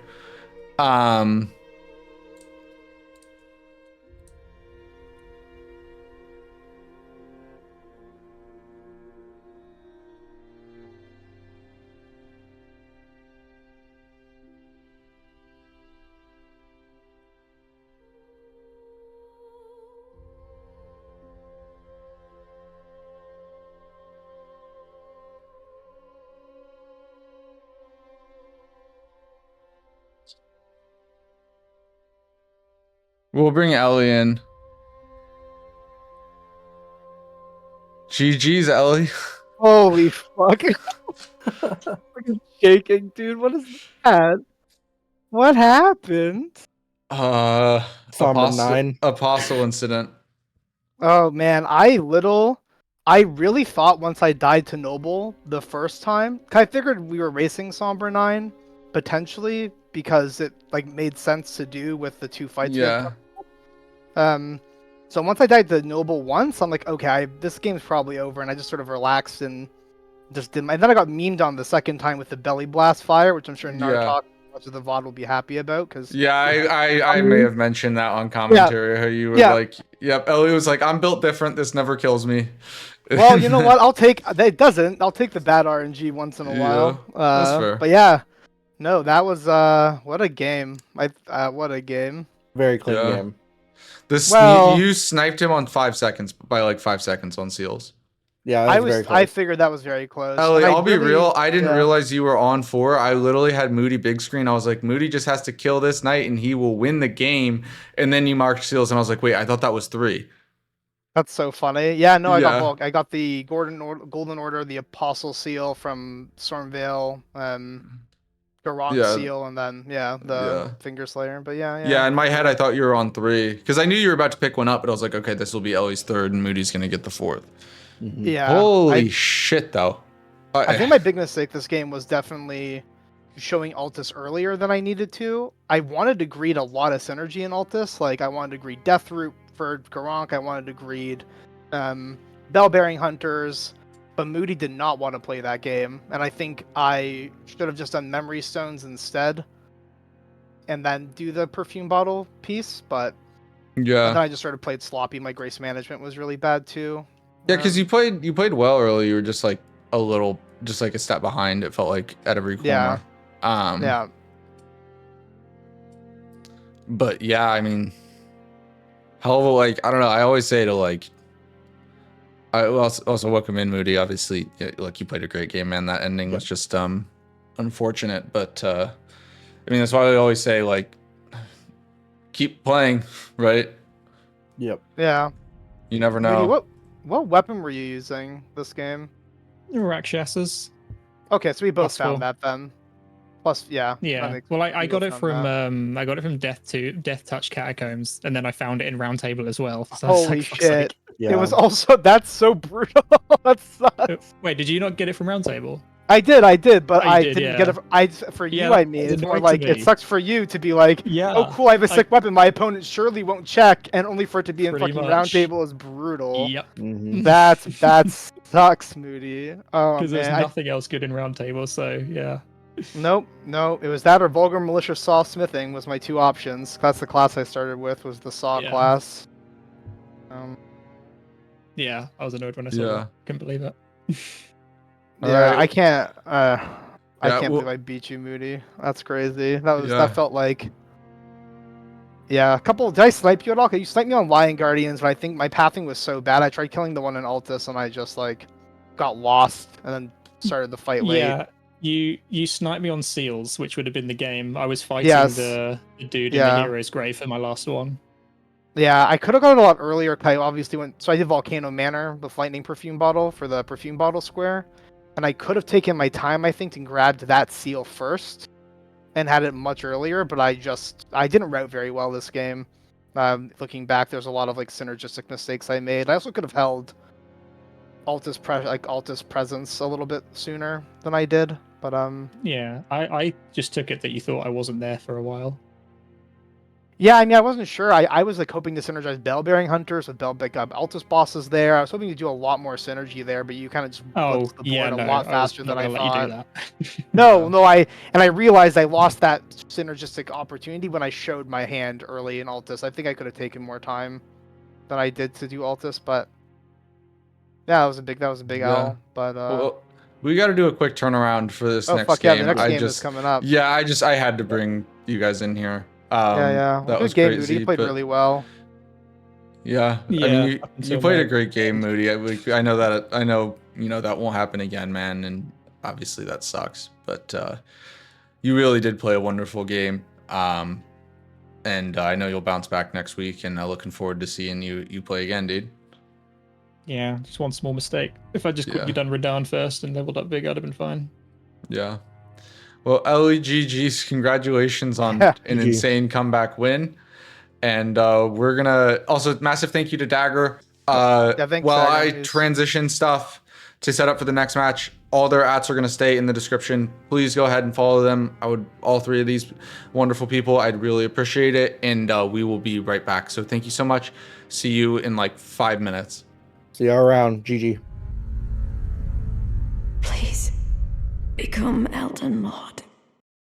Speaker 2: We'll bring Ellie in. GG's, Ellie.
Speaker 4: Holy fuck. Fucking shaking, dude. What is that? What happened?
Speaker 3: Somber 9.
Speaker 2: Apostle incident.
Speaker 4: Oh man, I really thought once I died to Noble the first time, 'cause I figured we were racing Somber 9, potentially, because it like made sense to do with the 2 fights we had. So once I died to Noble once, I'm like, okay, this game's probably over, and I just sort of relaxed and just did and then I got memed on the second time with the belly blast fire, which I'm sure Nartok, much of the VOD will be happy about, because
Speaker 2: Yeah, I may have mentioned that on commentary. How you were like, yep, Ellie was like, I'm built different. This never kills me.
Speaker 4: Well, you know what? I'll take the bad RNG once in a while.
Speaker 2: That's fair.
Speaker 4: But yeah, no, that was what a game. What a game.
Speaker 3: Very clean game.
Speaker 2: You sniped him on 5 seconds by like 5 seconds on seals.
Speaker 3: Yeah,
Speaker 4: I figured that was very close.
Speaker 2: Ellie, I'll be real. I didn't realize you were on 4. I literally had Moody big screen. I was like, Moody just has to kill this knight and he will win the game. And then you marked seals, and I was like, wait, I thought that was 3.
Speaker 4: That's so funny. Yeah, no, I got the Golden Order, the Apostle Seal from Stormvale, Garrock Seal, and then the Finger Slayer. But yeah.
Speaker 2: In my head, I thought you were on 3 because I knew you were about to pick one up, but I was like, okay, this will be Ellie's 3rd, and Moody's gonna get the 4th.
Speaker 4: Yeah.
Speaker 2: Holy shit, though.
Speaker 4: I think my big mistake this game was definitely showing Altus earlier than I needed to. I wanted to greed a lot of synergy in Altus. Like, I wanted to greed Deathroot for Garrock. I wanted to greed Bell-Bearing Hunters. But Moody did not want to play that game. And I think I should have just done Memory Stones instead. And then do the Perfume Bottle piece. But and then I just sort of played sloppy. My Grace Management was really bad, too.
Speaker 2: Yeah, because you played well early. You were just like just like a step behind. It felt like at every corner.
Speaker 4: Yeah.
Speaker 2: But yeah, I mean, hell of a, like, I don't know. I always say to like, I also welcome in Moody. Obviously, like, you played a great game, man. That ending was just unfortunate, but I mean, that's why I always say, like, keep playing, right?
Speaker 3: Yep.
Speaker 4: Yeah.
Speaker 2: You never know.
Speaker 4: Moody, what weapon were you using this game?
Speaker 1: Rakshasas.
Speaker 4: Okay, so we both found that then. Plus, yeah.
Speaker 1: Well, I got it from Death Touch Catacombs, and then I found it in Roundtable as well. So
Speaker 4: holy shit! Yeah. It was also that's so brutal. That sucks.
Speaker 1: Wait, did you not get it from Roundtable?
Speaker 4: I did, but I didn't get it. For you, I mean, it's more like it sucks for you to be like, oh cool, I have a sick weapon. My opponent surely won't check, and only for it to be in fucking Roundtable is brutal.
Speaker 1: Yep.
Speaker 3: Mm-hmm.
Speaker 4: That sucks, Moody. Oh man,
Speaker 1: because there's nothing else good in Roundtable, so yeah.
Speaker 4: Nope. It was that or Vulgar Militia Saw Smithing was my 2 options. That's the class I started with, was the Saw class.
Speaker 1: Yeah, I was annoyed when I saw that. Couldn't believe it.
Speaker 4: I can't. I can't believe I beat you, Moody. That's crazy. That felt like. Yeah, a couple. Did I snipe you at all? You sniped me on Lion Guardians, but I think my pathing was so bad. I tried killing the one in Altus, and I just like got lost, and then started the fight late.
Speaker 1: Yeah, you sniped me on Seals, which would have been the game. I was fighting the dude in the Hero's Grave for my last one.
Speaker 4: Yeah, I could have got it a lot earlier. I obviously went. So I did Volcano Manor with Lightning Perfume Bottle for the Perfume Bottle square. And I could have taken my time, I think, and grabbed that seal first and had it much earlier, but I didn't route very well this game. Looking back, there's a lot of like synergistic mistakes I made. I also could have held Altus Presence a little bit sooner than I did. But
Speaker 1: Yeah, I just took it that you thought I wasn't there for a while.
Speaker 4: yeah, I mean, I wasn't sure. I was like hoping to synergize bell bearing hunters with bell pick up Altus bosses there. I was hoping to do a lot more synergy there, but you kind of just
Speaker 1: Oh,
Speaker 4: blitzed the
Speaker 1: yeah,
Speaker 4: board a
Speaker 1: no,
Speaker 4: lot
Speaker 1: I was
Speaker 4: faster
Speaker 1: not
Speaker 4: than I
Speaker 1: gonna let you do
Speaker 4: thought.
Speaker 1: that.
Speaker 4: No, I realized I lost that synergistic opportunity when I showed my hand early in Altus. I think I could have taken more time than I did to do Altus, but yeah, that was a big
Speaker 2: Yeah.
Speaker 4: L. But
Speaker 2: Well, we got to do a quick turnaround for this
Speaker 4: oh
Speaker 2: next
Speaker 4: fuck yeah, the
Speaker 2: game.
Speaker 4: next
Speaker 2: I
Speaker 4: game is
Speaker 2: just,
Speaker 4: coming up.
Speaker 2: yeah, I had to bring you guys in here.
Speaker 4: Yeah. Well,
Speaker 2: That
Speaker 4: good
Speaker 2: was
Speaker 4: game, Moody. You
Speaker 2: crazy,
Speaker 4: played
Speaker 2: but
Speaker 4: really well.
Speaker 2: yeah, I mean,
Speaker 1: Yeah,
Speaker 2: you
Speaker 1: up
Speaker 2: you
Speaker 1: until
Speaker 2: played a
Speaker 1: now.
Speaker 2: great game, Moody. I know that that won't happen again, man, and obviously that sucks. But you really did play a wonderful game, and I know you'll bounce back next week, and looking forward to seeing you play again, dude.
Speaker 1: Yeah, just one small mistake. If I just quickly
Speaker 2: Yeah.
Speaker 1: done Radahn first and leveled up big, I'd have been fine.
Speaker 2: Yeah. Well, Ellie, GG's, congratulations on
Speaker 4: Yeah.
Speaker 2: an
Speaker 3: GG.
Speaker 2: insane comeback win. And we're gonna also massive thank you to Dagger.
Speaker 4: Yeah, thanks,
Speaker 2: While
Speaker 4: Dagger.
Speaker 2: I
Speaker 4: He's-
Speaker 2: transition stuff to set up for the next match, all their ats are gonna stay in the description. Please go ahead and follow them. All three of these wonderful people, I'd really appreciate it. And we will be right back. So thank you so much. See you in like 5 minutes.
Speaker 3: See you around. GG.
Speaker 6: Please become Elden Lord.